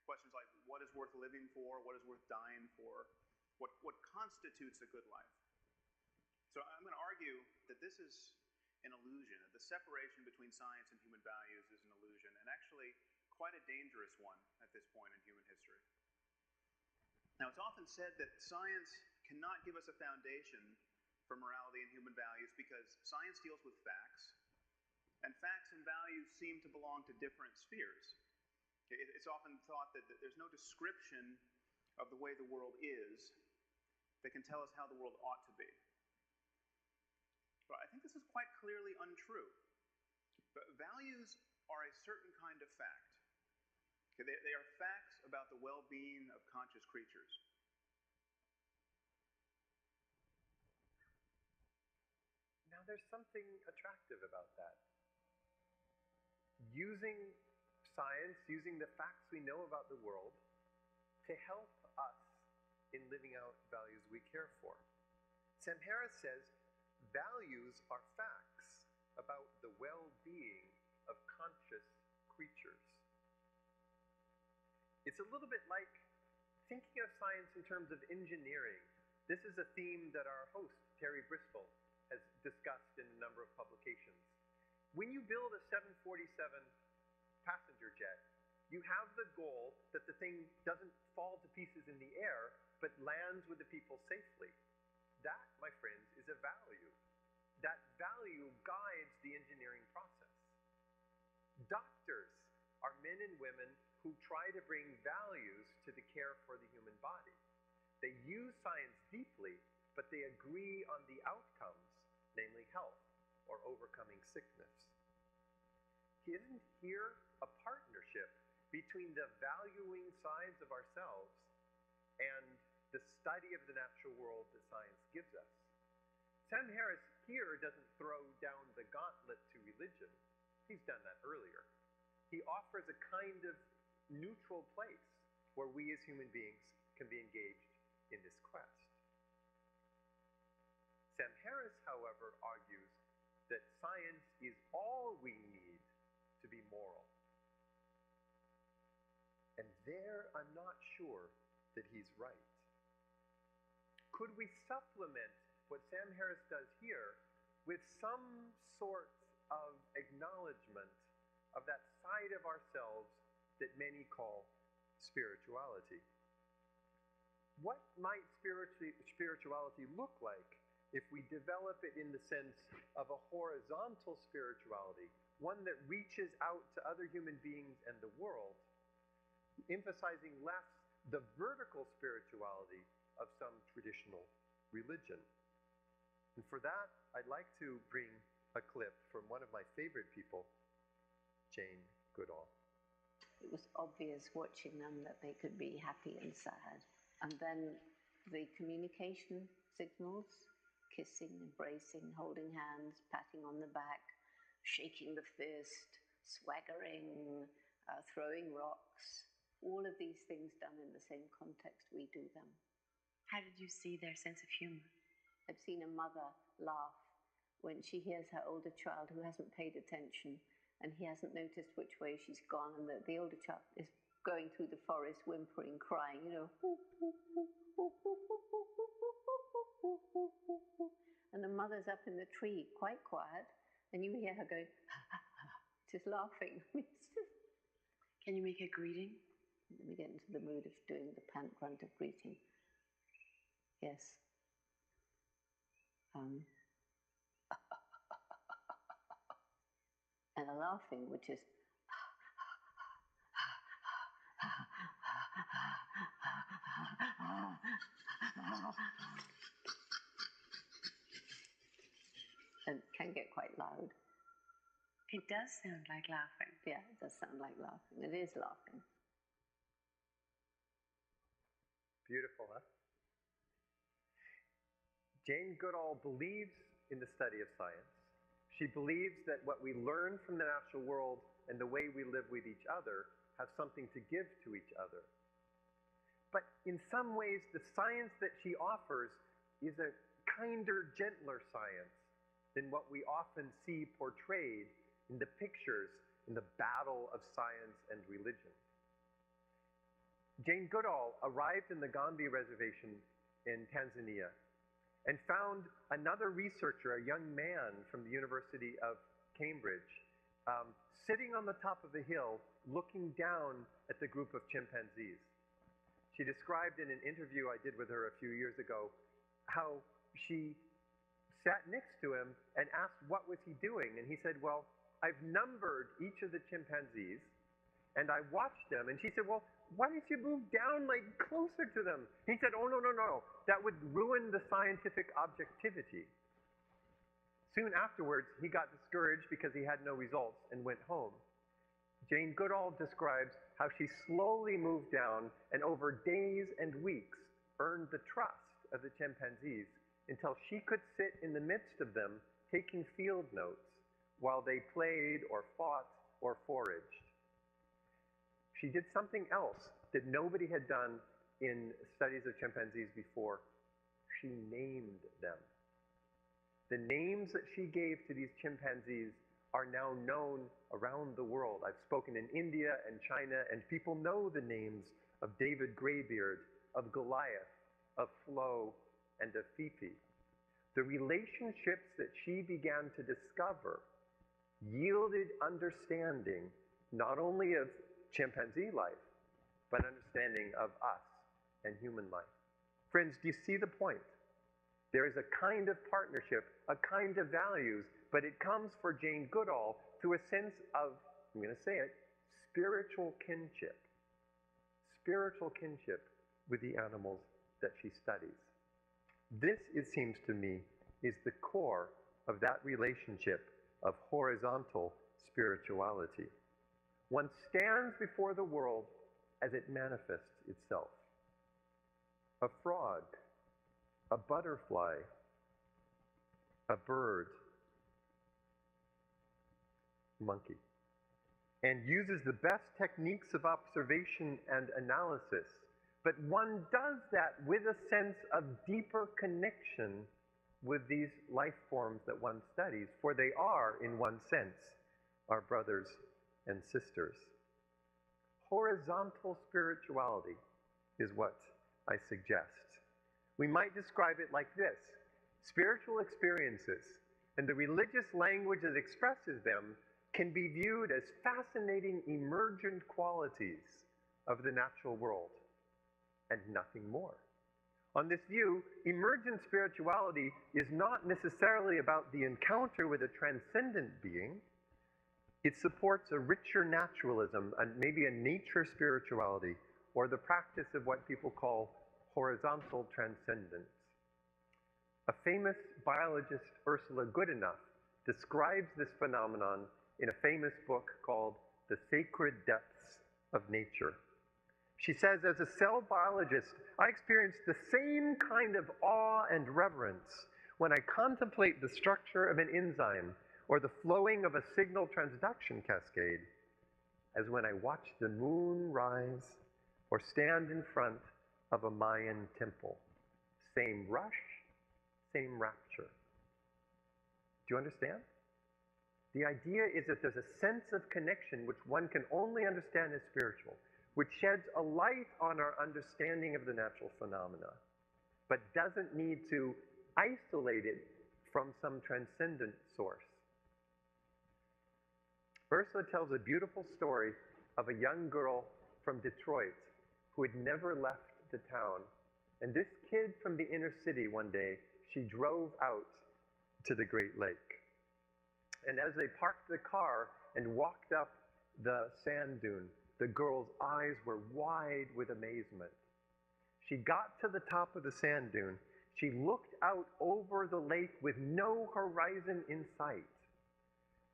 Questions like, what is worth living for? What is worth dying for? What constitutes a good life? So I'm going to argue that this is an illusion, that the separation between science and human values is an illusion. And actually, quite a dangerous one at this point in human history. Now, it's often said that science cannot give us a foundation for morality and human values because science deals with facts, and facts and values seem to belong to different spheres. It's often thought that there's no description of the way the world is that can tell us how the world ought to be. But I think this is quite clearly untrue. But values are a certain kind of fact. They are facts about the well-being of conscious creatures. Now there's something attractive about that. Using science, using the facts we know about the world to help us in living out values we care for. Sam Harris says values are facts about the well-being of conscious creatures. It's a little bit like thinking of science in terms of engineering. This is a theme that our host, Terry Bristol, has discussed in a number of publications. When you build a 747 passenger jet, you have the goal that the thing doesn't fall to pieces in the air, but lands with the people safely. That, my friends, is a value. That value guides the engineering process. Doctors are men and women who try to bring values to the care for the human body. They use science deeply, but they agree on the outcomes, namely health or overcoming sickness. Isn't here a partnership between the valuing sides of ourselves and the study of the natural world that science gives us? Sam Harris here doesn't throw down the gauntlet to religion. He's done that earlier. He offers a kind of neutral place where we as human beings can be engaged in this quest. Sam Harris, however, argues that science is all we need to be moral. And there, I'm not sure that he's right. Could we supplement what Sam Harris does here with some sort of acknowledgement of that side of ourselves that many call spirituality? What might spirituality look like if we develop it in the sense of a horizontal spirituality, one that reaches out to other human beings and the world, emphasizing less the vertical spirituality of some traditional religion? And for that, I'd like to bring a clip from one of my favorite people, Jane Goodall. It was obvious watching them that they could be happy and sad. And then the communication signals, kissing, embracing, holding hands, patting on the back, shaking the fist, swaggering, throwing rocks, all of these things done in the same context we do them. How did you see their sense of humor? I've seen a mother laugh when she hears her older child who hasn't paid attention and he hasn't noticed which way she's gone, and the older child is going through the forest whimpering, crying, you know. And the mother's up in the tree, quite quiet, and you hear her going, just laughing. Can you make a greeting? Let me get into the mood of doing the pant grunt of greeting. Yes. And a laughing, which is and can get quite loud. It does sound like laughing. Yeah, it does sound like laughing. It is laughing. Beautiful, huh? Jane Goodall believes in the study of science. She believes that what we learn from the natural world and the way we live with each other have something to give to each other. But in some ways, the science that she offers is a kinder, gentler science than what we often see portrayed in the pictures in the battle of science and religion. Jane Goodall arrived in the Gombe Reservation in Tanzania and found another researcher, a young man from the University of Cambridge, sitting on the top of a hill, looking down at the group of chimpanzees. She described in an interview I did with her a few years ago how she sat next to him and asked what was he doing, and he said, well, I've numbered each of the chimpanzees and I watched them, and she said, well, why didn't you move down like closer to them? He said, oh, no, that would ruin the scientific objectivity. Soon afterwards, he got discouraged because he had no results and went home. Jane Goodall describes how she slowly moved down and over days and weeks earned the trust of the chimpanzees until she could sit in the midst of them taking field notes while they played or fought or foraged. She did something else that nobody had done in studies of chimpanzees before. She named them. The names that she gave to these chimpanzees are now known around the world. I've spoken in India and China, and people know the names of David Greybeard, of Goliath, of Flo, and of Fifi. The relationships that she began to discover yielded understanding not only of chimpanzee life, but understanding of us and human life. Friends, do you see the point? There is a kind of partnership, a kind of values, but it comes for Jane Goodall through a sense of, I'm going to say it, spiritual kinship. Spiritual kinship with the animals that she studies. This, it seems to me, is the core of that relationship of horizontal spirituality. One stands before the world as it manifests itself. A frog, a butterfly, a bird, monkey, and uses the best techniques of observation and analysis. But one does that with a sense of deeper connection with these life forms that one studies, for they are, in one sense, our brothers and sisters. Horizontal spirituality is what I suggest. We might describe it like this: spiritual experiences and the religious language that expresses them can be viewed as fascinating emergent qualities of the natural world, and nothing more. On this view, emergent spirituality is not necessarily about the encounter with a transcendent being. It supports a richer naturalism and maybe a nature spirituality, or the practice of what people call horizontal transcendence. A famous biologist, Ursula Goodenough, describes this phenomenon in a famous book called The Sacred Depths of Nature. She says, as a cell biologist, I experience the same kind of awe and reverence when I contemplate the structure of an enzyme or the flowing of a signal transduction cascade as when I watch the moon rise or stand in front of a Mayan temple. Same rush, same rapture. Do you understand? The idea is that there's a sense of connection which one can only understand as spiritual, which sheds a light on our understanding of the natural phenomena, but doesn't need to isolate it from some transcendent source. Ursula tells a beautiful story of a young girl from Detroit who had never left the town. And this kid from the inner city one day, she drove out to the Great Lake. And as they parked the car and walked up the sand dune, the girl's eyes were wide with amazement. She got to the top of the sand dune. She looked out over the lake with no horizon in sight.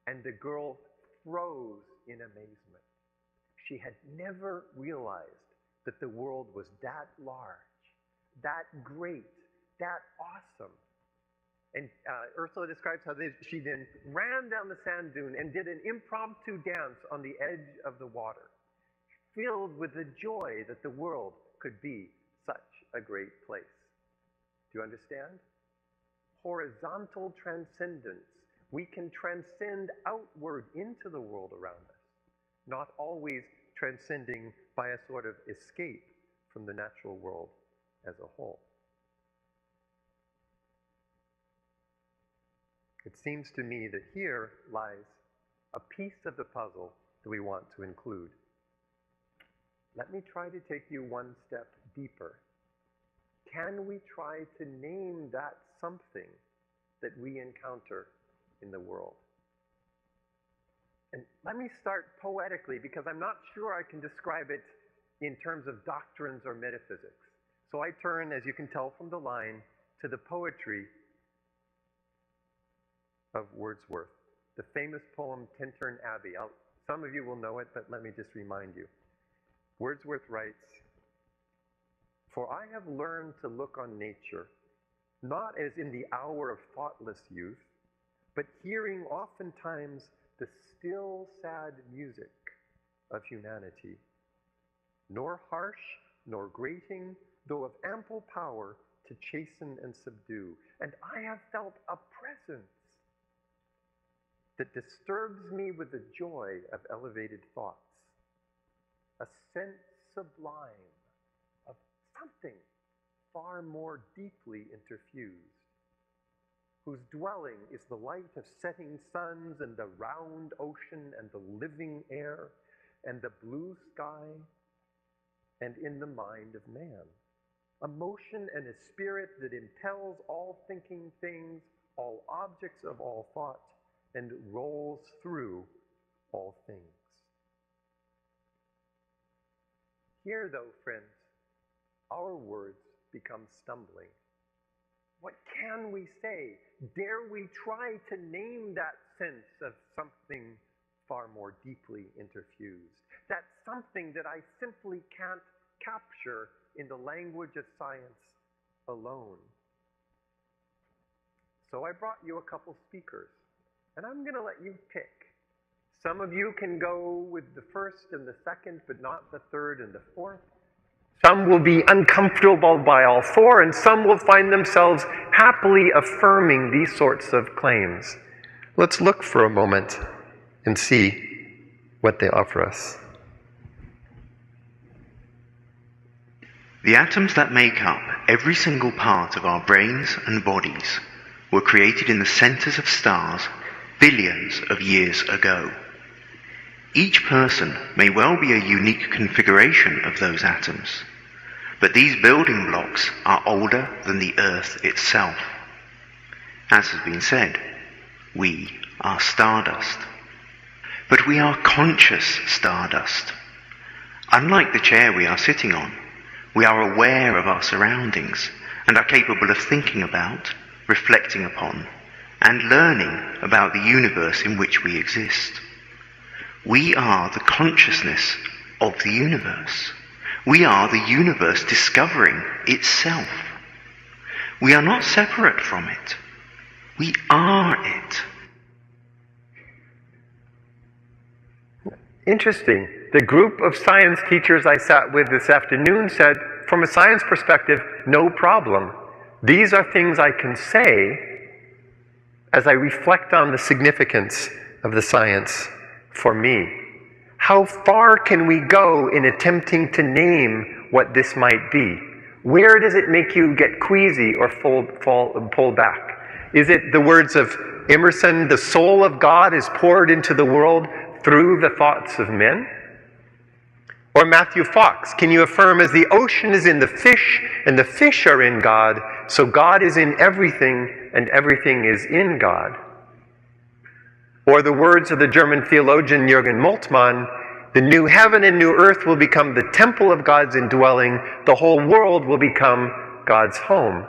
And the girl froze in amazement. She had never realized that the world was that large, that great, that awesome. And Ursula describes how she then ran down the sand dune and did an impromptu dance on the edge of the water, filled with the joy that the world could be such a great place. Do you understand? Horizontal transcendence. We can transcend outward into the world around us, not always transcending by a sort of escape from the natural world as a whole. It seems to me that here lies a piece of the puzzle that we want to include. Let me try to take you one step deeper. Can we try to name that something that we encounter in the world? And let me start poetically, because I'm not sure I can describe it in terms of doctrines or metaphysics. So I turn, as you can tell from the line, to the poetry of Wordsworth, the famous poem Tintern Abbey. Some of you will know it, but let me just remind you. Wordsworth writes, "For I have learned to look on nature, not as in the hour of thoughtless youth, but hearing oftentimes the still sad music of humanity, nor harsh, nor grating, though of ample power to chasten and subdue. And I have felt a presence that disturbs me with the joy of elevated thoughts, a sense sublime of something far more deeply interfused, whose dwelling is the light of setting suns and the round ocean and the living air and the blue sky, and in the mind of man, a motion and a spirit that impels all thinking things, all objects of all thought, and rolls through all things." Here, though, friends, our words become stumbling. What can we say? Dare we try to name that sense of something far more deeply interfused? That something that I simply can't capture in the language of science alone. So I brought you a couple speakers, and I'm going to let you pick. Some of you can go with the first and the second, but not the third and the fourth. Some will be uncomfortable by all four, and some will find themselves happily affirming these sorts of claims. Let's look for a moment and see what they offer us. The atoms that make up every single part of our brains and bodies were created in the centers of stars billions of years ago. Each person may well be a unique configuration of those atoms, but these building blocks are older than the Earth itself. As has been said, we are stardust. But we are conscious stardust. Unlike the chair we are sitting on, we are aware of our surroundings and are capable of thinking about, reflecting upon, and learning about the universe in which we exist. We are the consciousness of the universe. We are the universe discovering itself. We are not separate from it. We are it. Interesting. The group of science teachers I sat with this afternoon said, from a science perspective, no problem. These are things I can say as I reflect on the significance of the science for me. How far can we go in attempting to name what this might be? Where does it make you get queasy or pull back? Is it the words of Emerson, the soul of God is poured into the world through the thoughts of men? Or Matthew Fox, can you affirm as the ocean is in the fish and the fish are in God, so God is in everything and everything is in God? Or the words of the German theologian Jürgen Moltmann, the new heaven and new earth will become the temple of God's indwelling, the whole world will become God's home.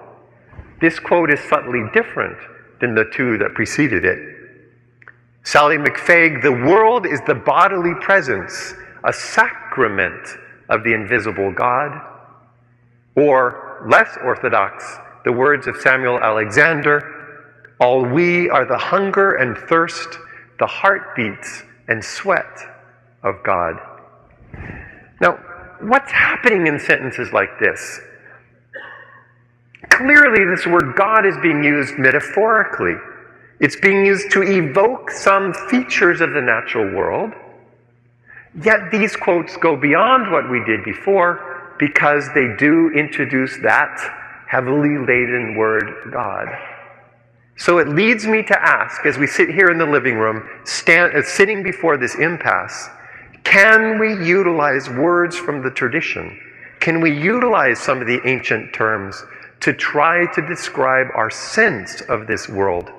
This quote is subtly different than the two that preceded it. Sally McFaig, the world is the bodily presence, a sacrament of the invisible God. Or, less orthodox, the words of Samuel Alexander, all we are the hunger and thirst, the heartbeats and sweat of God. Now, what's happening in sentences like this? Clearly, this word God is being used metaphorically. It's being used to evoke some features of the natural world. Yet these quotes go beyond what we did before because they do introduce that heavily laden word God. So it leads me to ask, as we sit here in the living room, sitting before this impasse, can we utilize words from the tradition? Can we utilize some of the ancient terms to try to describe our sense of this world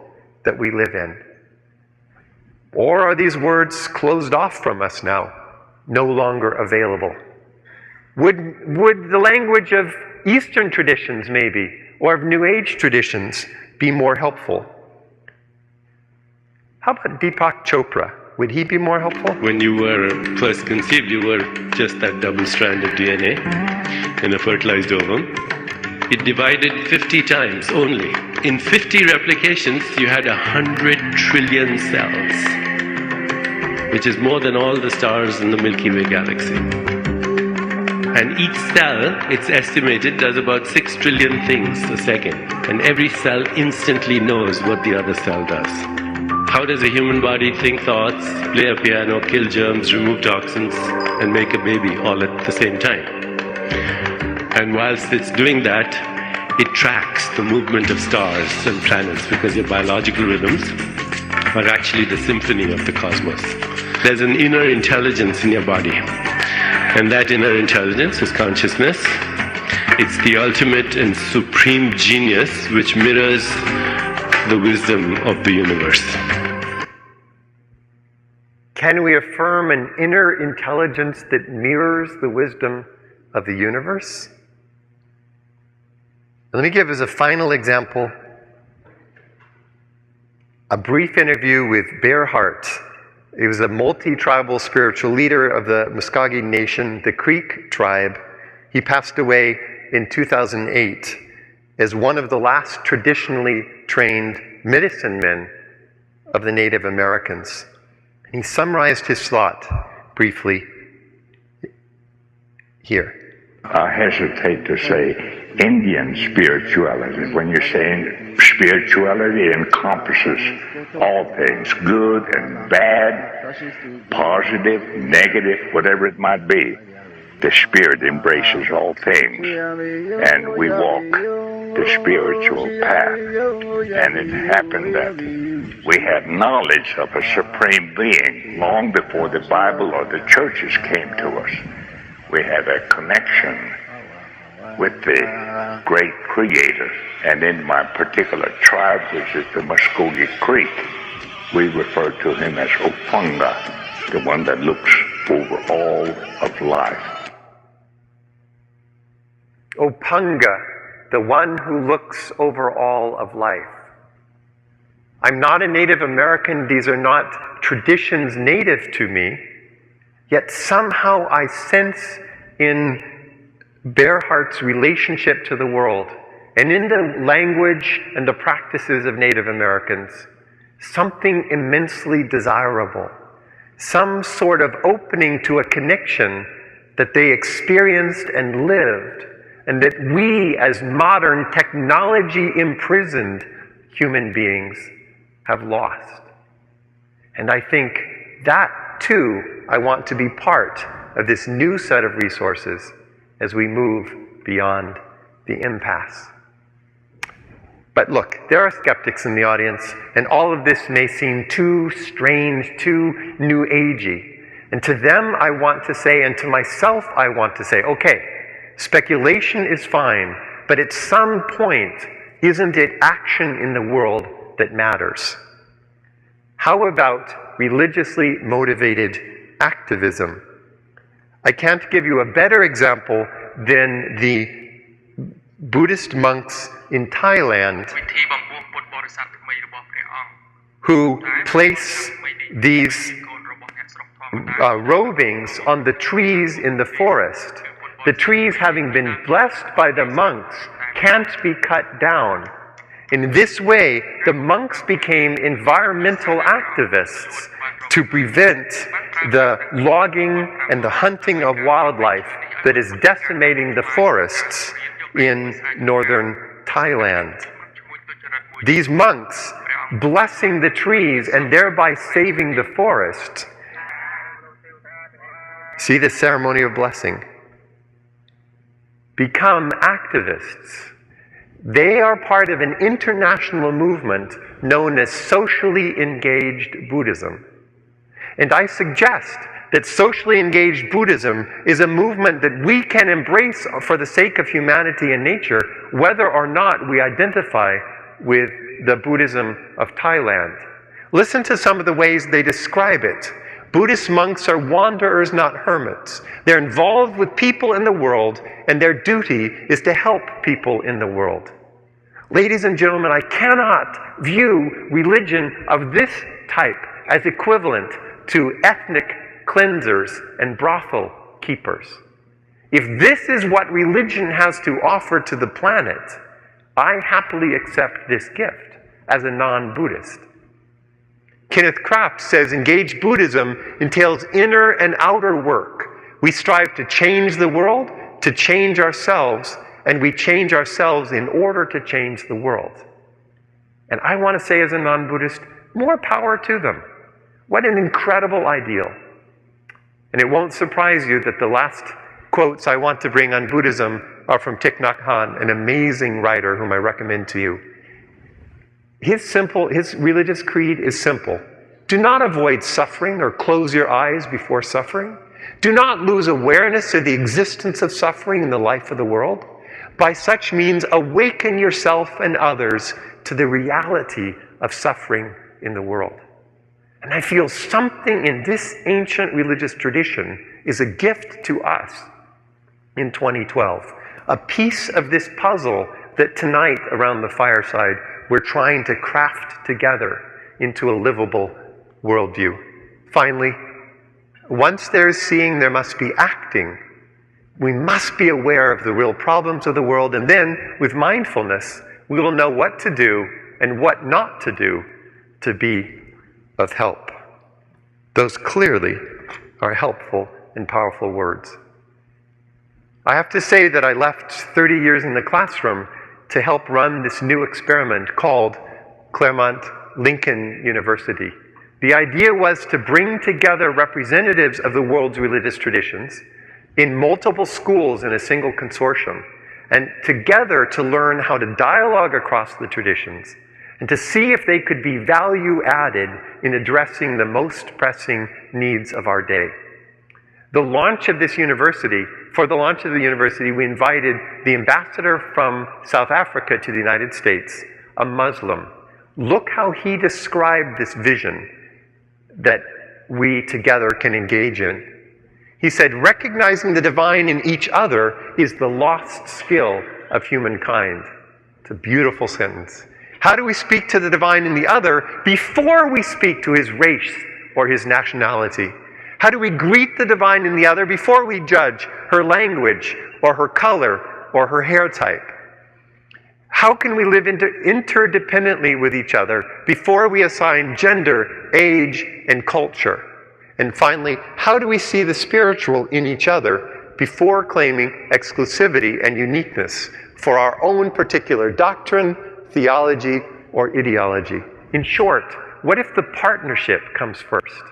that we live in? Or are these words closed off from us now, no longer available? Would the language of Eastern traditions maybe, or of New Age traditions, be more helpful? How about Deepak Chopra? Would he be more helpful? When you were first conceived, you were just that double strand of DNA in a fertilized ovum. It divided 50 times only. In 50 replications, you had 100 trillion cells, which is more than all the stars in the Milky Way galaxy. And each cell, it's estimated, does about 6 trillion things a second. And every cell instantly knows what the other cell does. How does a human body think thoughts, play a piano, kill germs, remove toxins, and make a baby all at the same time? And whilst it's doing that, it tracks the movement of stars and planets, because your biological rhythms are actually the symphony of the cosmos. There's an inner intelligence in your body. And that inner intelligence is consciousness. It's the ultimate and supreme genius which mirrors the wisdom of the universe. Can we affirm an inner intelligence that mirrors the wisdom of the universe? Let me give as a final example a brief interview with Bear Hart. He was a multi-tribal spiritual leader of the Muskogee Nation, the Creek tribe. He passed away in 2008 as one of the last traditionally trained medicine men of the Native Americans. He summarized his thought briefly here. I hesitate to say Indian spirituality. When you're saying spirituality, it encompasses all things, good and bad, positive, negative, whatever it might be. The Spirit embraces all things, and we walk the spiritual path. And it happened that we had knowledge of a supreme being long before the Bible or the churches came to us. We had a connection with the great Creator. And in my particular tribe, which is the Muskogee Creek, we refer to him as Opunga, the one that looks over all of life. Opunga, the one who looks over all of life. I'm not a Native American. These are not traditions native to me. Yet somehow I sense in Bear Hart's relationship to the world and in the language and the practices of Native Americans something immensely desirable, some sort of opening to a connection that they experienced and lived, and that we as modern technology-imprisoned human beings have lost. And I think that too, I want to be part of this new set of resources as we move beyond the impasse. But look, there are skeptics in the audience, and all of this may seem too strange, too new agey. And to them I want to say, and to myself I want to say, okay, speculation is fine, but at some point, isn't it action in the world that matters? How about religiously motivated activism? I can't give you a better example than the Buddhist monks in Thailand who place these robings on the trees in the forest. The trees, having been blessed by the monks, can't be cut down. In this way, the monks became environmental activists to prevent the logging and the hunting of wildlife that is decimating the forests in northern Thailand. These monks, blessing the trees and thereby saving the forest. See the ceremony of blessing. Become activists. They are part of an international movement known as socially engaged Buddhism. And I suggest that socially engaged Buddhism is a movement that we can embrace for the sake of humanity and nature, whether or not we identify with the Buddhism of Thailand. Listen to some of the ways they describe it. Buddhist monks are wanderers, not hermits. They're involved with people in the world, and their duty is to help people in the world. Ladies and gentlemen, I cannot view religion of this type as equivalent to ethnic cleansers and brothel keepers. If this is what religion has to offer to the planet, I happily accept this gift as a non-Buddhist. Kenneth Kraft says engaged Buddhism entails inner and outer work. We strive to change the world, to change ourselves, and we change ourselves in order to change the world. And I want to say as a non-Buddhist, more power to them. What an incredible ideal. And it won't surprise you that the last quotes I want to bring on Buddhism are from Thich Nhat Hanh, an amazing writer whom I recommend to you. His religious creed is simple. Do not avoid suffering or close your eyes before suffering. Do not lose awareness of the existence of suffering in the life of the world. By such means, awaken yourself and others to the reality of suffering in the world. And I feel something in this ancient religious tradition is a gift to us in 2012. A piece of this puzzle that tonight around the fireside we're trying to craft together into a livable worldview. Finally, once there is seeing, there must be acting. We must be aware of the real problems of the world, and then, with mindfulness, we will know what to do and what not to do to be of help. Those clearly are helpful and powerful words. I have to say that I left 30 years in the classroom to help run this new experiment called Claremont Lincoln University. The idea was to bring together representatives of the world's religious traditions in multiple schools in a single consortium, and together to learn how to dialogue across the traditions and to see if they could be value added in addressing the most pressing needs of our day. For the launch of the university, we invited the ambassador from South Africa to the United States, a Muslim. Look how he described this vision that we together can engage in. He said, recognizing the divine in each other is the lost skill of humankind. It's a beautiful sentence. How do we speak to the divine in the other before we speak to his race or his nationality? How do we greet the divine in the other before we judge her language or her color or her hair type? How can we live interdependently with each other before we assign gender, age, and culture? And finally, how do we see the spiritual in each other before claiming exclusivity and uniqueness for our own particular doctrine, theology, or ideology? In short, what if the partnership comes first?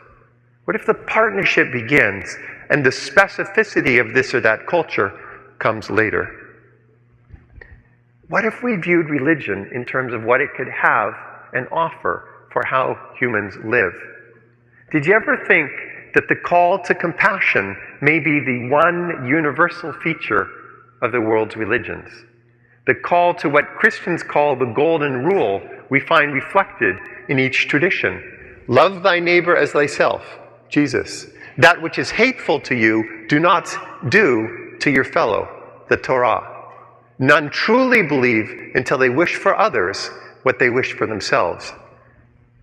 What if the partnership begins and the specificity of this or that culture comes later? What if we viewed religion in terms of what it could have and offer for how humans live? Did you ever think that the call to compassion may be the one universal feature of the world's religions? The call to what Christians call the golden rule we find reflected in each tradition. Love thy neighbor as thyself, Jesus. That which is hateful to you, do not do to your fellow, the Torah. None truly believe until they wish for others what they wish for themselves,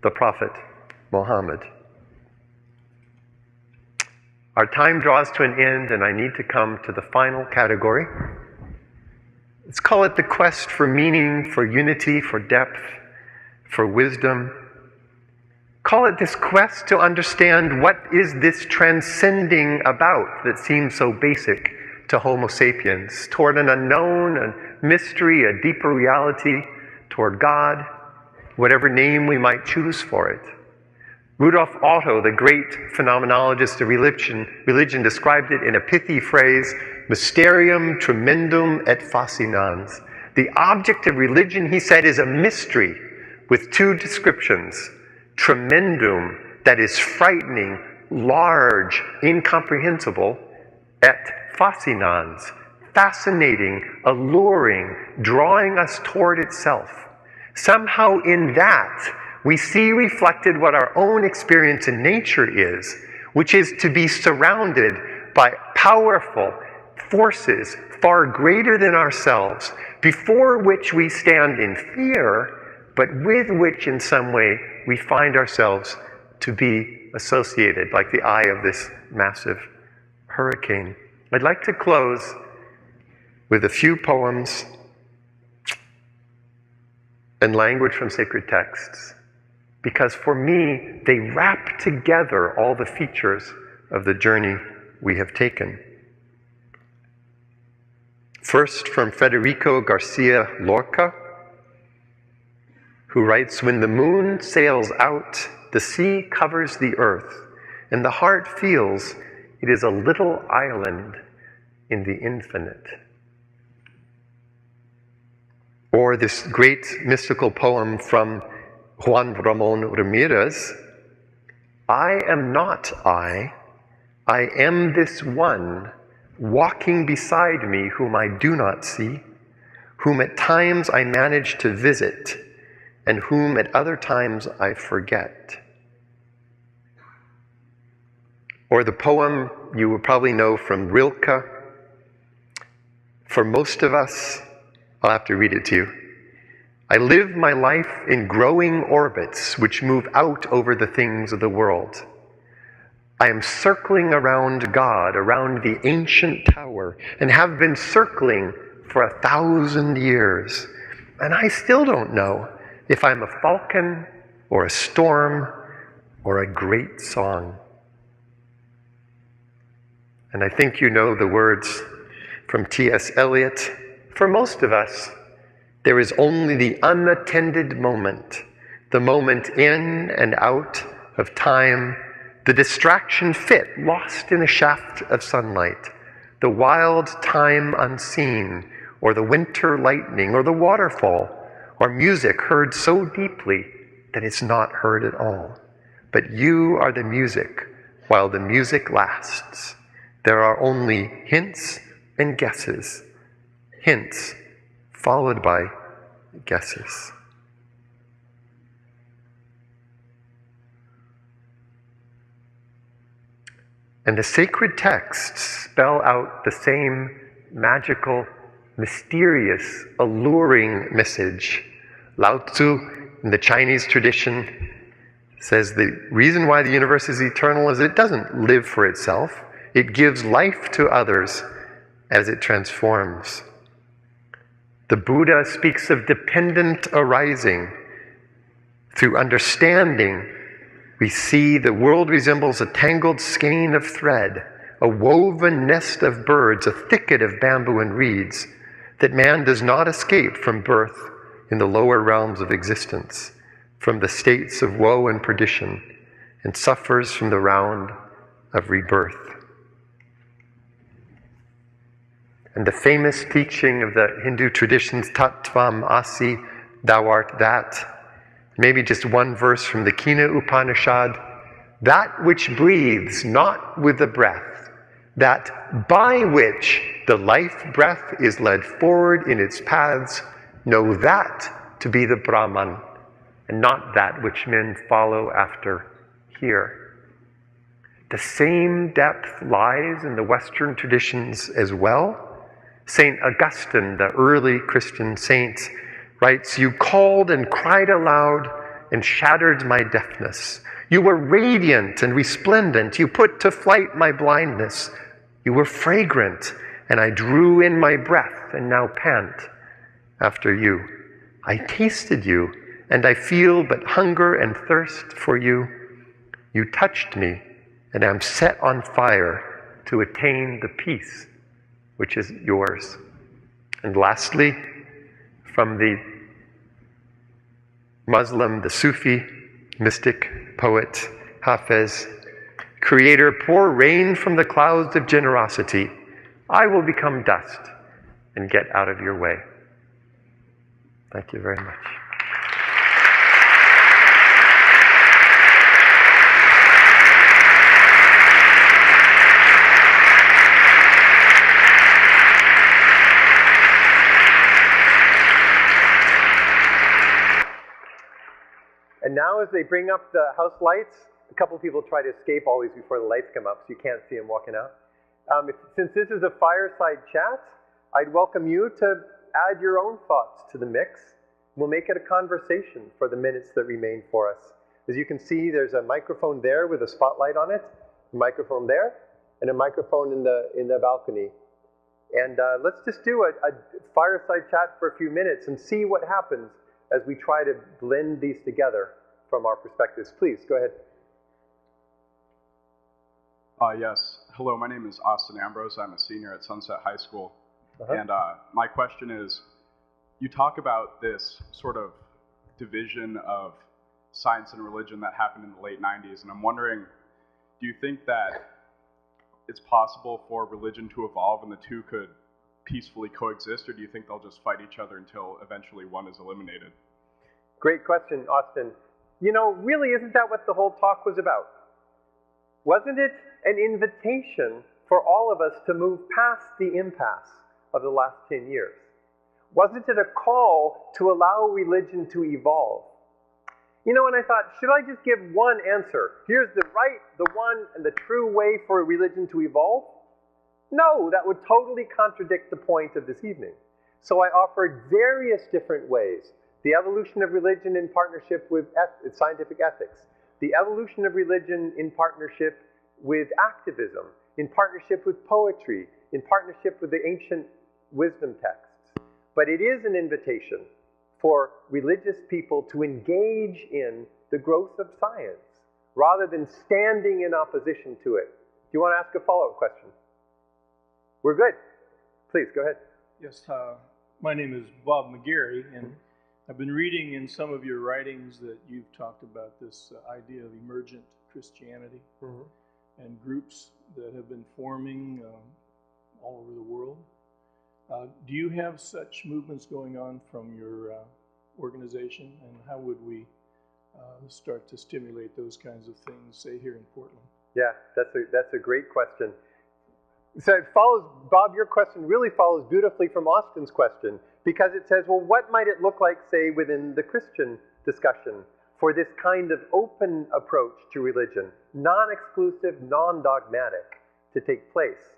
the Prophet Muhammad. Our time draws to an end, and I need to come to the final category. Let's call it the quest for meaning, for unity, for depth, for wisdom. Call it this quest to understand what is this transcending about that seems so basic to Homo sapiens, toward an unknown, a mystery, a deeper reality, toward God, whatever name we might choose for it. Rudolf Otto, the great phenomenologist of religion, described it in a pithy phrase, mysterium tremendum et fascinans. The object of religion, he said, is a mystery with two descriptions. Tremendum, that is frightening, large, incomprehensible, et fascinans, fascinating, alluring, drawing us toward itself. Somehow in that, we see reflected what our own experience in nature is, which is to be surrounded by powerful forces far greater than ourselves, before which we stand in fear, but with which in some way we find ourselves to be associated, like the eye of this massive hurricane. I'd like to close with a few poems and language from sacred texts, because for me, they wrap together all the features of the journey we have taken. First, from Federico Garcia Lorca, who writes, "When the moon sails out, the sea covers the earth, and the heart feels it is a little island in the infinite." Or this great mystical poem from Juan Ramón Ramirez, "I am not I am this one, walking beside me whom I do not see, whom at times I manage to visit, and whom at other times I forget." Or the poem you will probably know from Rilke, "For most of us," I'll have to read it to you, "I live my life in growing orbits which move out over the things of the world. I am circling around God, around the ancient tower, and have been circling for 1,000 years. And I still don't know if I'm a falcon or a storm or a great song." And I think you know the words from T.S. Eliot. For most of us, there is only the unattended moment, the moment in and out of time, the distraction fit lost in a shaft of sunlight, the wild time unseen, or the winter lightning, or the waterfall, or music heard so deeply that it's not heard at all. But you are the music while the music lasts. There are only hints and guesses, hints followed by guesses. And the sacred texts spell out the same magical, mysterious, alluring message. Lao Tzu, in the Chinese tradition, says the reason why the universe is eternal is it doesn't live for itself. It gives life to others as it transforms. The Buddha speaks of dependent arising. Through understanding, we see the world resembles a tangled skein of thread, a woven nest of birds, a thicket of bamboo and reeds, that man does not escape from birth in the lower realms of existence, from the states of woe and perdition, and suffers from the round of rebirth. And the famous teaching of the Hindu traditions, Tattvam Asi, thou art that. Maybe just one verse from the Kina Upanishad, that which breathes not with the breath, that by which the life breath is led forward in its paths, know that to be the Brahman, and not that which men follow after here. The same depth lies in the Western traditions as well. St. Augustine, the early Christian saint, writes, "You called and cried aloud and shattered my deafness. You were radiant and resplendent. You put to flight my blindness. You were fragrant, and I drew in my breath and now pant after you. I tasted you, and I feel but hunger and thirst for you. You touched me, and am set on fire to attain the peace which is yours." And lastly, from the Muslim, the Sufi, mystic, poet, Hafiz, "Creator, pour rain from the clouds of generosity. I will become dust and get out of your way." Thank you very much. And now as they bring up the house lights, a couple of people try to escape always before the lights come up, so you can't see them walking out. Since this is a fireside chat, I'd welcome you to add your own thoughts to the mix. We'll make it a conversation for the minutes that remain for us. As you can see, there's a microphone there with a spotlight on it, a microphone there, and a microphone in the balcony. And let's just do a fireside chat for a few minutes and see what happens as we try to blend these together from our perspectives. Please, go ahead. Yes. Hello, my name is Austin Ambrose. I'm a senior at Sunset High School. And my question is, you talk about this sort of division of science and religion that happened in the late 90s, and I'm wondering, do you think that it's possible for religion to evolve and the two could peacefully coexist, or do you think they'll just fight each other until eventually one is eliminated? Great question, Austin. You know, really, isn't that what the whole talk was about? Wasn't it an invitation for all of us to move past the impasse of the last 10 years? Wasn't it a call to allow religion to evolve? You know, and I thought, should I just give one answer? Here's the right, the one, and the true way for religion to evolve? No, that would totally contradict the point of this evening. So I offered various different ways. The evolution of religion in partnership with scientific ethics. The evolution of religion in partnership with activism. In partnership with poetry. In partnership with the ancient wisdom texts. But it is an invitation for religious people to engage in the growth of science rather than standing in opposition to it. Do you want to ask a follow-up question? We're good. Please, go ahead. Yes, my name is Bob McGarry, and I've been reading in some of your writings that you've talked about this idea of emergent Christianity and groups that have been forming all over the world. Do you have such movements going on from your organization, and how would we start to stimulate those kinds of things, say, here in Portland? Yeah, that's a great question. So it follows, Bob, your question really follows beautifully from Austin's question, because it says, well, what might it look like, say, within the Christian discussion for this kind of open approach to religion, non-exclusive, non-dogmatic, to take place?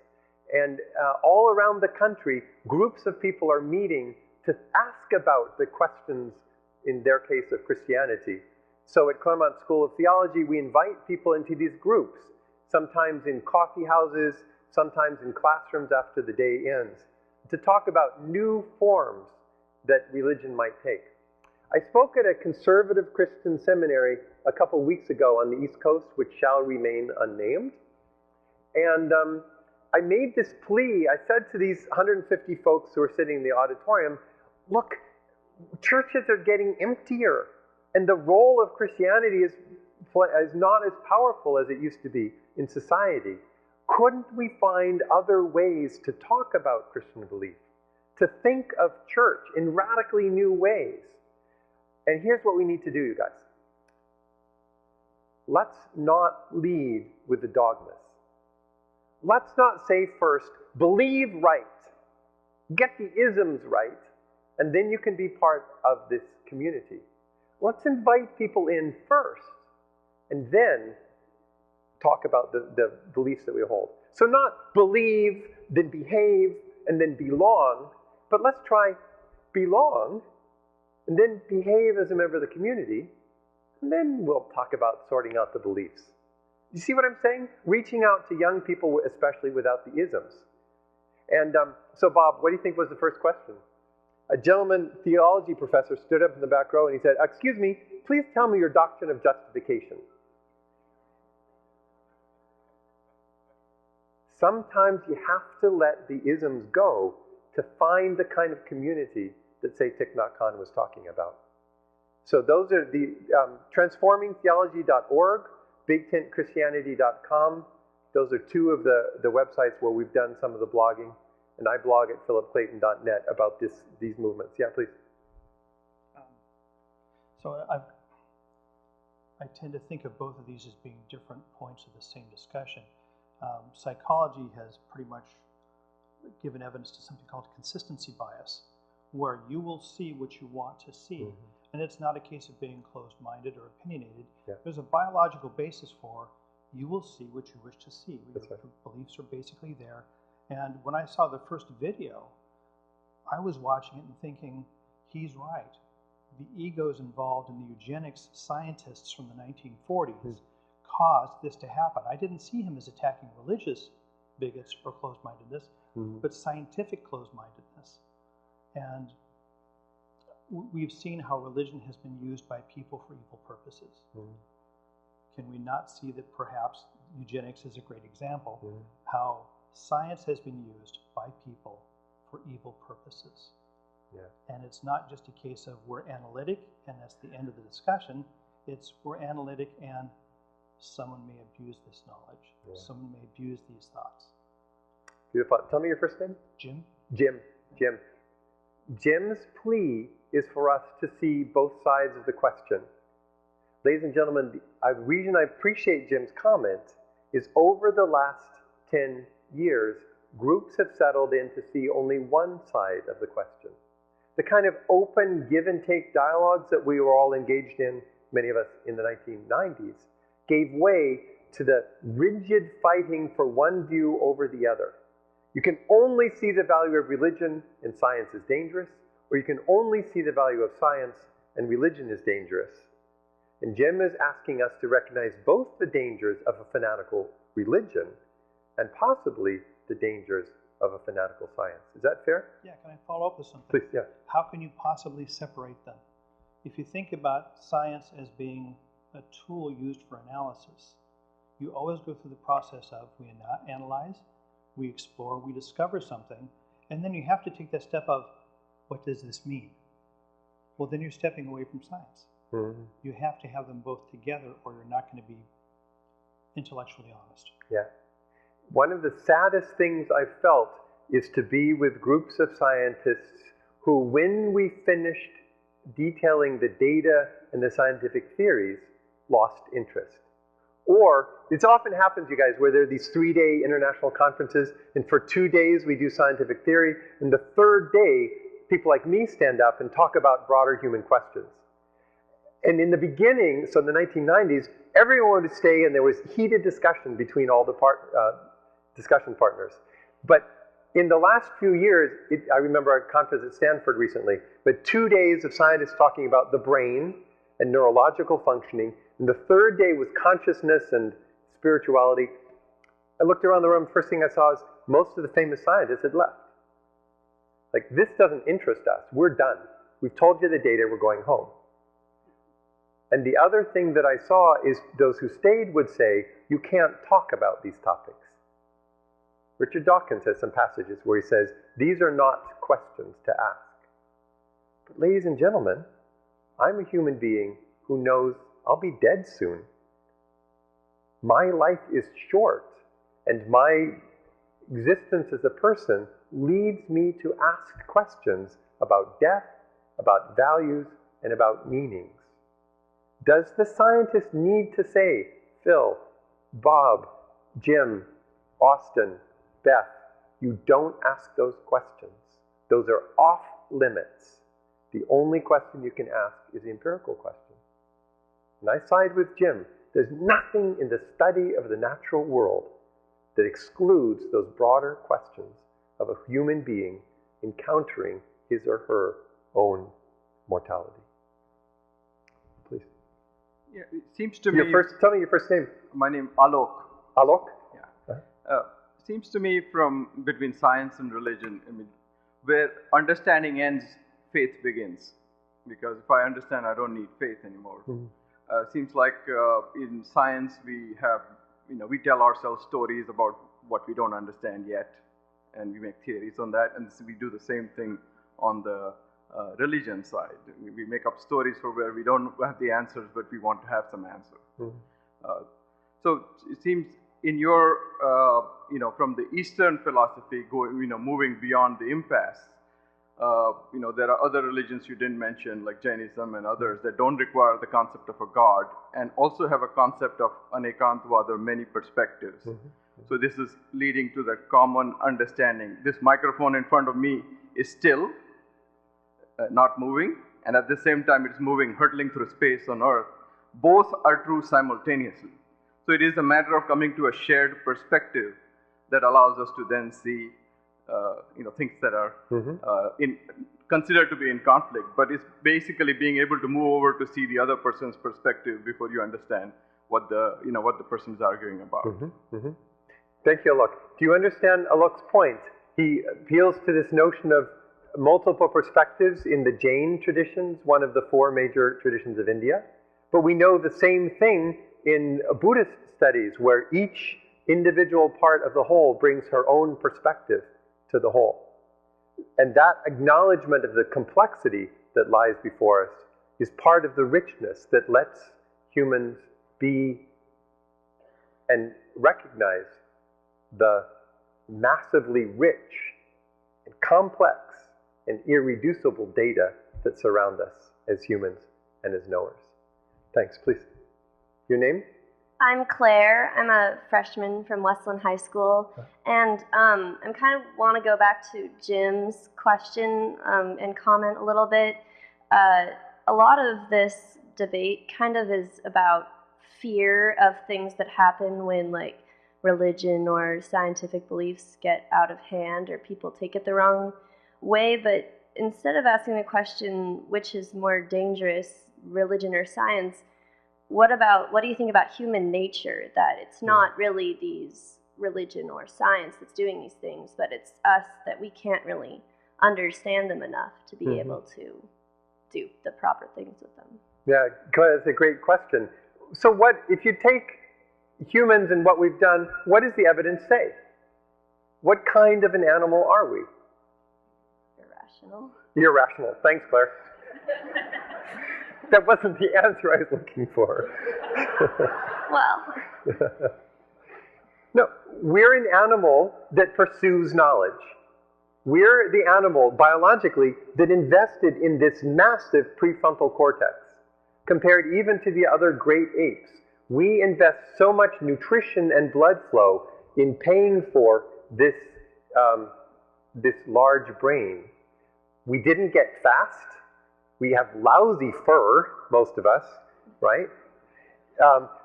And all around the country, groups of people are meeting to ask about the questions, in their case, of Christianity. So at Claremont School of Theology, we invite people into these groups, sometimes in coffee houses, sometimes in classrooms after the day ends, to talk about new forms that religion might take. I spoke at a conservative Christian seminary a couple weeks ago on the East Coast, which shall remain unnamed. And I made this plea. I said to these 150 folks who were sitting in the auditorium, look, churches are getting emptier, and the role of Christianity is not as powerful as it used to be in society. Couldn't we find other ways to talk about Christian belief, to think of church in radically new ways? And here's what we need to do, you guys. Let's not lead with the dogmas. Let's not say first, believe right, get the isms right, and then you can be part of this community. Let's invite people in first, and then talk about the beliefs that we hold. So not believe, then behave, and then belong, but let's try belong, and then behave as a member of the community, and then we'll talk about sorting out the beliefs. You see what I'm saying? Reaching out to young people, especially without the isms. And so Bob, what do you think was the first question? A gentleman, theology professor, stood up in the back row and he said, excuse me, please tell me your doctrine of justification. Sometimes you have to let the isms go to find the kind of community that, say, Thich Nhat Hanh was talking about. So those are the transformingtheology.org, bigtentchristianity.com. Those are two of the websites where we've done some of the blogging. And I blog at philipclayton.net about these movements. Yeah, please. So I tend to think of both of these as being different points of the same discussion. Psychology has pretty much given evidence to something called consistency bias, where you will see what you want to see. And it's not a case of being closed-minded or opinionated. There's a biological basis for you will see what you wish to see. Your beliefs are basically there. And when I saw the first video, I was watching it and thinking, he's right. The egos involved in the eugenics scientists from the 1940s caused this to happen. I didn't see him as attacking religious bigots or closed-mindedness, but scientific closed-mindedness. And we've seen how religion has been used by people for evil purposes. Can we not see that perhaps eugenics is a great example, how science has been used by people for evil purposes? And it's not just a case of we're analytic and that's the end of the discussion. It's we're analytic and someone may abuse this knowledge. Someone may abuse these thoughts. Beautiful. Tell me your first name. Jim. Jim. Jim's plea is for us to see both sides of the question. Ladies and gentlemen, the reason I appreciate Jim's comment is over the last 10 years, groups have settled in to see only one side of the question. The kind of open give and take dialogues that we were all engaged in, many of us in the 1990s, gave way to the rigid fighting for one view over the other. You can only see the value of religion and science is dangerous, or you can only see the value of science and religion is dangerous. And Jim is asking us to recognize both the dangers of a fanatical religion and possibly the dangers of a fanatical science. Is that fair? Yeah, can I follow up with something? Please, yeah. How can you possibly separate them? If you think about science as being a tool used for analysis, you always go through the process of we analyze, we explore, we discover something, and then you have to take that step of, what does this mean? Well, then you're stepping away from science. You have to have them both together or you're not going to be intellectually honest. Yeah. One of the saddest things I've felt is to be with groups of scientists who, when we finished detailing the data and the scientific theories, lost interest. Or, it often happens, you guys, where there are these 3-day international conferences, and for 2 days we do scientific theory, and the third day, people like me stand up and talk about broader human questions. And in the beginning, so in the 1990s, everyone would stay and there was heated discussion between all the discussion partners. But in the last few years, I remember a conference at Stanford recently, but 2 days of scientists talking about the brain and neurological functioning, and the third day was consciousness and spirituality. I looked around the room, first thing I saw is most of the famous scientists had left. Like, this doesn't interest us, we're done. We've told you the data, we're going home. And the other thing that I saw is those who stayed would say, you can't talk about these topics. Richard Dawkins has some passages where he says, these are not questions to ask. But ladies and gentlemen, I'm a human being who knows I'll be dead soon. My life is short, and my existence as a person leads me to ask questions about death, about values, and about meanings. Does the scientist need to say, Phil, Bob, Jim, Austin, Beth, you don't ask those questions. Those are off limits. The only question you can ask is the empirical question. And I side with Jim. There's nothing in the study of the natural world that excludes those broader questions of a human being encountering his or her own mortality. Please. Yeah, it seems to me... Tell me your first name. My name is Alok. Alok? Yeah. Seems to me from between science and religion, I mean, where understanding ends, faith begins. Because if I understand, I don't need faith anymore. Seems like in science we have, we tell ourselves stories about what we don't understand yet, and we make theories on that, and so we do the same thing on the religion side. We make up stories for where we don't have the answers, but we want to have some answers. So it seems in your, from the Eastern philosophy, moving beyond the impasse, There are other religions you didn't mention, like Jainism and others, that don't require the concept of a God and also have a concept of anekantvad, or many perspectives. So this is leading to the common understanding. This microphone in front of me is still not moving, and at the same time it's moving, hurtling through space on Earth. Both are true simultaneously. So it is a matter of coming to a shared perspective that allows us to then see things that are considered to be in conflict, but it's basically being able to move over to see the other person's perspective before you understand what the person is arguing about. Thank you, Alok. Do you understand Alok's point? He appeals to this notion of multiple perspectives in the Jain traditions, one of the 4 major traditions of India. But we know the same thing in Buddhist studies, where each individual part of the whole brings her own perspective to the whole. And that acknowledgement of the complexity that lies before us is part of the richness that lets humans be and recognize the massively rich and complex and irreducible data that surround us as humans and as knowers. Thanks, please. Your name? I'm Claire. I'm a freshman from Westland High School, and I kind of want to go back to Jim's question and comment a little bit. A lot of this debate kind of is about fear of things that happen when, like, religion or scientific beliefs get out of hand or people take it the wrong way. But instead of asking the question, which is more dangerous, religion or science, what do you think about human nature? That it's not really these religion or science that's doing these things, but it's us, that we can't really understand them enough to be able to do the proper things with them. Yeah, that's a great question. So what, if you take humans and what we've done, what does the evidence say? What kind of an animal are we? Irrational. Irrational. Thanks, Claire. That wasn't the answer I was looking for. Well. No, we're an animal that pursues knowledge. We're the animal, biologically, that invested in this massive prefrontal cortex. Compared even to the other great apes, we invest so much nutrition and blood flow in paying for this, this large brain. We didn't get fast. We have lousy fur, most of us, right?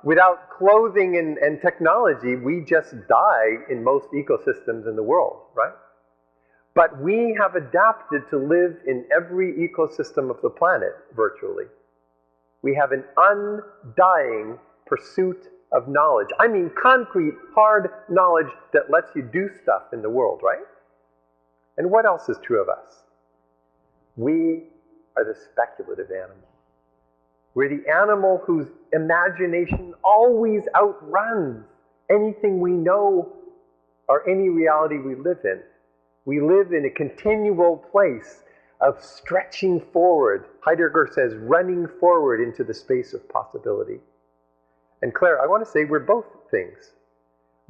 Without clothing and technology, we just die in most ecosystems in the world, right? But we have adapted to live in every ecosystem of the planet, virtually. We have an undying pursuit of knowledge. I mean concrete, hard knowledge that lets you do stuff in the world, right? And what else is true of us? We are the speculative animal. We're the animal whose imagination always outruns anything we know or any reality we live in. We live in a continual place of stretching forward. Heidegger says, running forward into the space of possibility. And Claire, I want to say we're both things.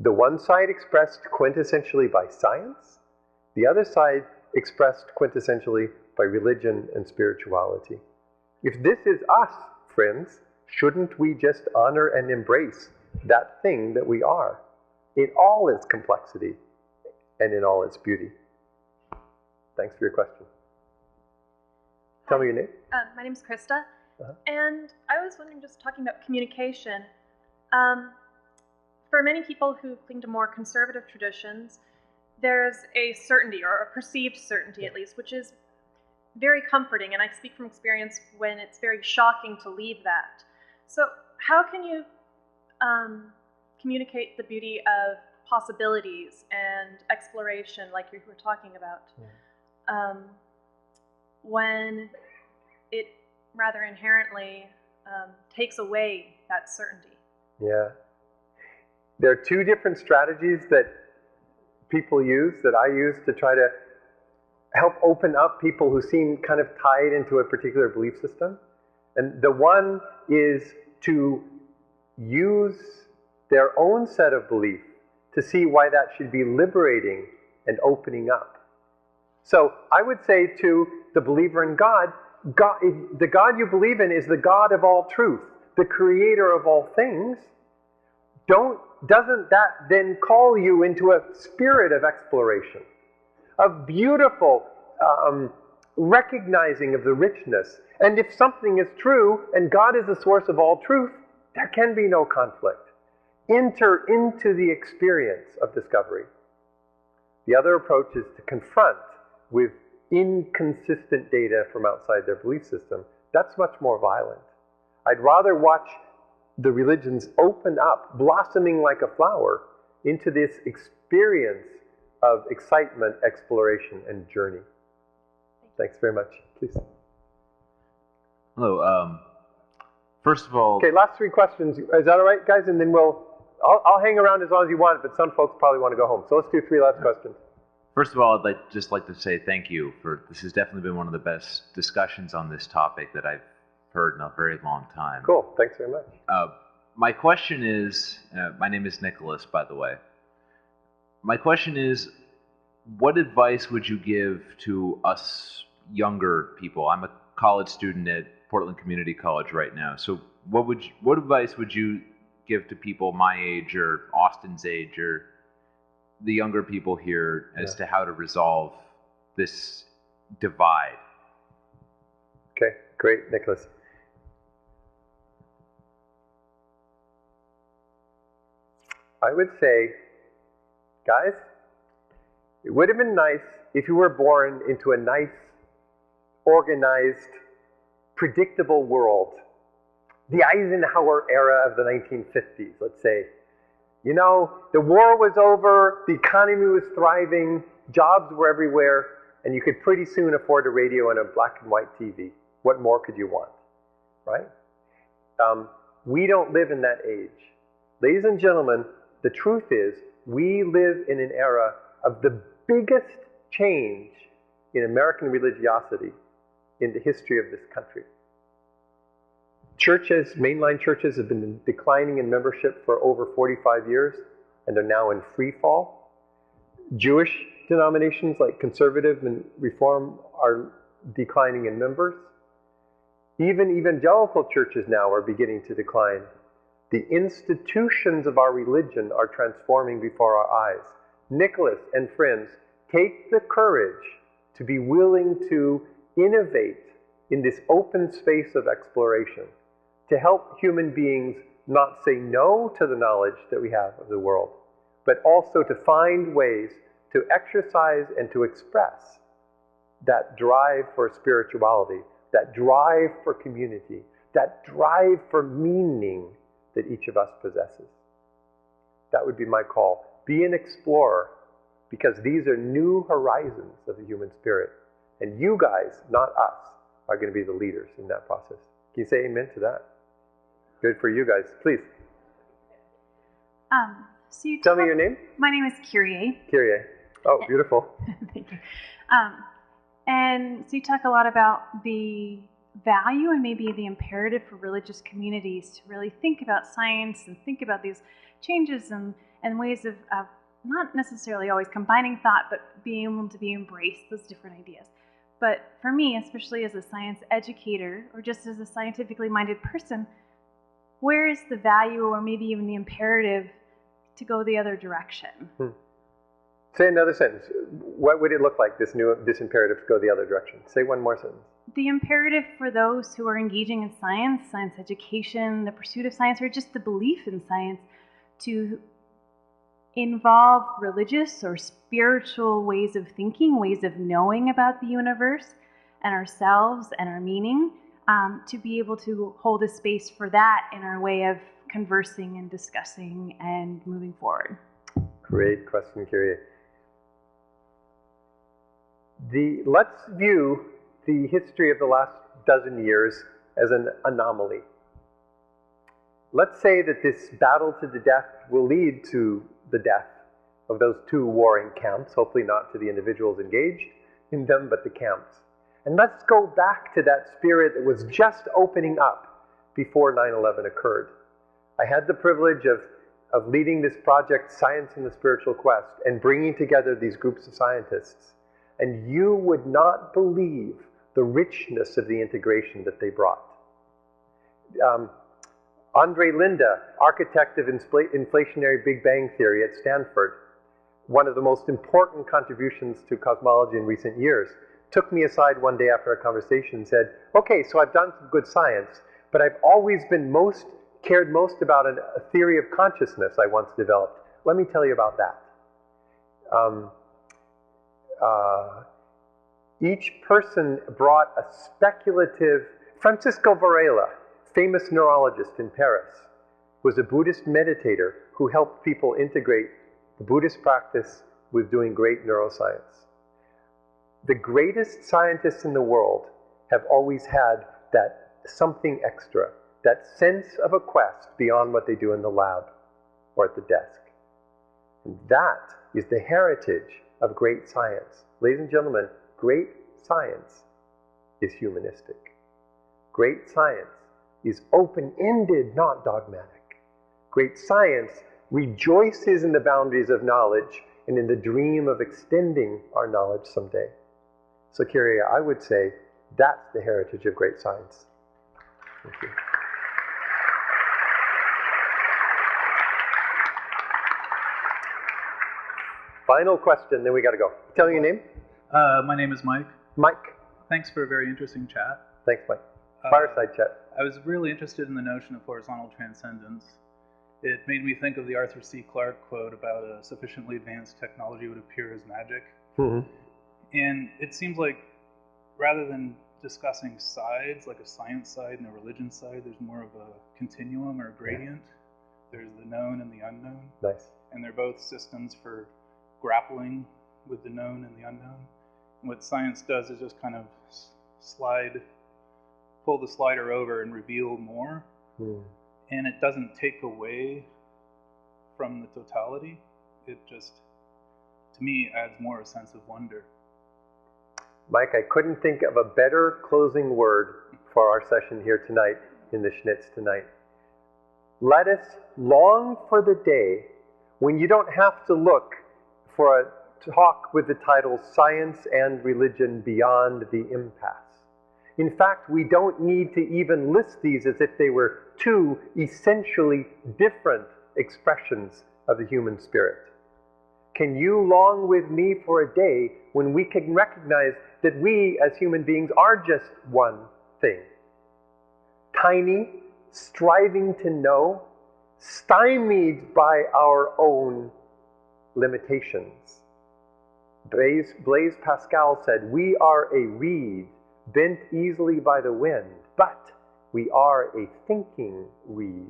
The one side expressed quintessentially by science, the other side expressed quintessentially by religion and spirituality. If this is us, friends, shouldn't we just honor and embrace that thing that we are in all its complexity and in all its beauty? Thanks for your question. Tell me your name. My name's Krista, and I was wondering, just talking about communication, for many people who cling to more conservative traditions, there's a certainty, or a perceived certainty at least, which is very comforting, and I speak from experience when it's very shocking to leave that. So how can you communicate the beauty of possibilities and exploration, like you were talking about, when it rather inherently takes away that certainty? Yeah. There are two different strategies that people use, that I use, to try to help open up people who seem kind of tied into a particular belief system. And the one is to use their own set of belief to see why that should be liberating and opening up. So I would say to the believer in God, the God you believe in is the God of all truth, the creator of all things. Doesn't that then call you into a spirit of exploration, of beautiful recognizing of the richness? And if something is true and God is the source of all truth, there can be no conflict. Enter into the experience of discovery. The other approach is to confront with inconsistent data from outside their belief system. That's much more violent. I'd rather watch the religions open up, blossoming like a flower, into this experience of excitement, exploration, and journey. Thanks very much. Please. Hello. First of all... Okay, last 3 questions. Is that all right, guys? And then I'll hang around as long as you want, but some folks probably want to go home. So let's do 3 last questions. First of all, I'd just like to say thank you for, this has definitely been one of the best discussions on this topic that I've heard in a very long time. Cool, thanks very much. My question is, my name is Nicholas, by the way. My question is, what advice would you give to us younger people? I'm a college student at Portland Community College right now. So what advice would you give to people my age or Austin's age or the younger people here as to how to resolve this divide? Okay, great, Nicholas. I would say, guys, it would have been nice if you were born into a nice, organized, predictable world. The Eisenhower era of the 1950s, let's say. You know, the war was over, the economy was thriving, jobs were everywhere, and you could pretty soon afford a radio and a black and white TV. What more could you want, right? We don't live in that age. Ladies and gentlemen, the truth is, we live in an era of the biggest change in American religiosity in the history of this country. Churches, mainline churches, have been declining in membership for over 45 years, and they're now in free fall. Jewish denominations like conservative and reform are declining in members. Even evangelical churches now are beginning to decline. The institutions of our religion are transforming before our eyes. Nicholas and friends, take the courage to be willing to innovate in this open space of exploration, to help human beings not say no to the knowledge that we have of the world, but also to find ways to exercise and to express that drive for spirituality, that drive for community, that drive for meaning that each of us possesses. That would be my call. Be an explorer, because these are new horizons of the human spirit. And you guys, not us, are going to be the leaders in that process. Can you say amen to that? Good for you guys. Please. So you tell me your name. My name is Kyrie. Kyrie. Oh, beautiful. Thank you. And so you talk a lot about the value and maybe the imperative for religious communities to really think about science and think about these changes and ways of not necessarily always combining thought, but being able to embrace those different ideas. But for me, especially as a science educator or just as a scientifically minded person, where is the value or maybe even the imperative to go the other direction? Say another sentence. What would it look like, this imperative to go the other direction? Say one more sentence. The imperative for those who are engaging in science, science education, the pursuit of science, or just the belief in science, to involve religious or spiritual ways of thinking, ways of knowing about the universe and ourselves and our meaning, to be able to hold a space for that in our way of conversing and discussing and moving forward. Great question, Kyrie. Let's view the history of the last dozen years as an anomaly. Let's say that this battle to the death will lead to the death of those two warring camps, hopefully not to the individuals engaged in them, but the camps. And let's go back to that spirit that was just opening up before 9/11 occurred. I had the privilege of leading this project, Science and the Spiritual Quest, and bringing together these groups of scientists. and you would not believe the richness of the integration that they brought. Andre Linde, architect of inflationary Big Bang theory at Stanford, one of the most important contributions to cosmology in recent years, took me aside one day after a conversation and said, okay, so I've done some good science, but I've always been cared most about a theory of consciousness I once developed. Let me tell you about that. Each person brought a speculative... Francisco Varela, famous neurologist in Paris, was a Buddhist meditator who helped people integrate the Buddhist practice with doing great neuroscience. The greatest scientists in the world have always had that something extra, that sense of a quest beyond what they do in the lab or at the desk. And that is the heritage of great science. Ladies and gentlemen, great science is humanistic. Great science is open-ended, not dogmatic. Great science rejoices in the boundaries of knowledge and in the dream of extending our knowledge someday. So, Kyria, I would say that's the heritage of great science. Thank you. Final question, then we got to go. Tell me your name. My name is Mike. Mike. Thanks for a very interesting chat. Thanks, Mike. Fireside chat. I was really interested in the notion of horizontal transcendence. It made me think of the Arthur C. Clarke quote about a sufficiently advanced technology would appear as magic. Mm-hmm. And it seems like rather than discussing sides, like a science side and a religion side, there's more of a continuum or a gradient. There's the known and the unknown. Nice. And they're both systems for grappling with the known and the unknown. And what science does is just kind of pull the slider over and reveal more. And it doesn't take away from the totality. It just, to me, adds more a sense of wonder. Mike, I couldn't think of a better closing word for our session here tonight in the Schnitz tonight. Let us long for the day when you don't have to look for a talk with the title Science and Religion Beyond the Impasse. In fact, we don't need to even list these as if they were two essentially different expressions of the human spirit. Can you long with me for a day when we can recognize that we as human beings are just one thing? Tiny, striving to know, stymied by our own limitations. Blaise Pascal said, we are a reed bent easily by the wind, but we are a thinking reed.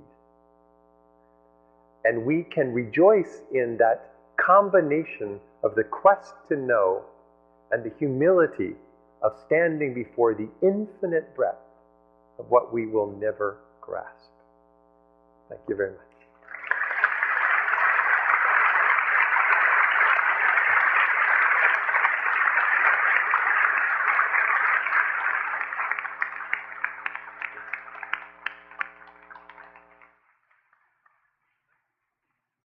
And we can rejoice in that combination of the quest to know and the humility of standing before the infinite breadth of what we will never grasp. Thank you very much.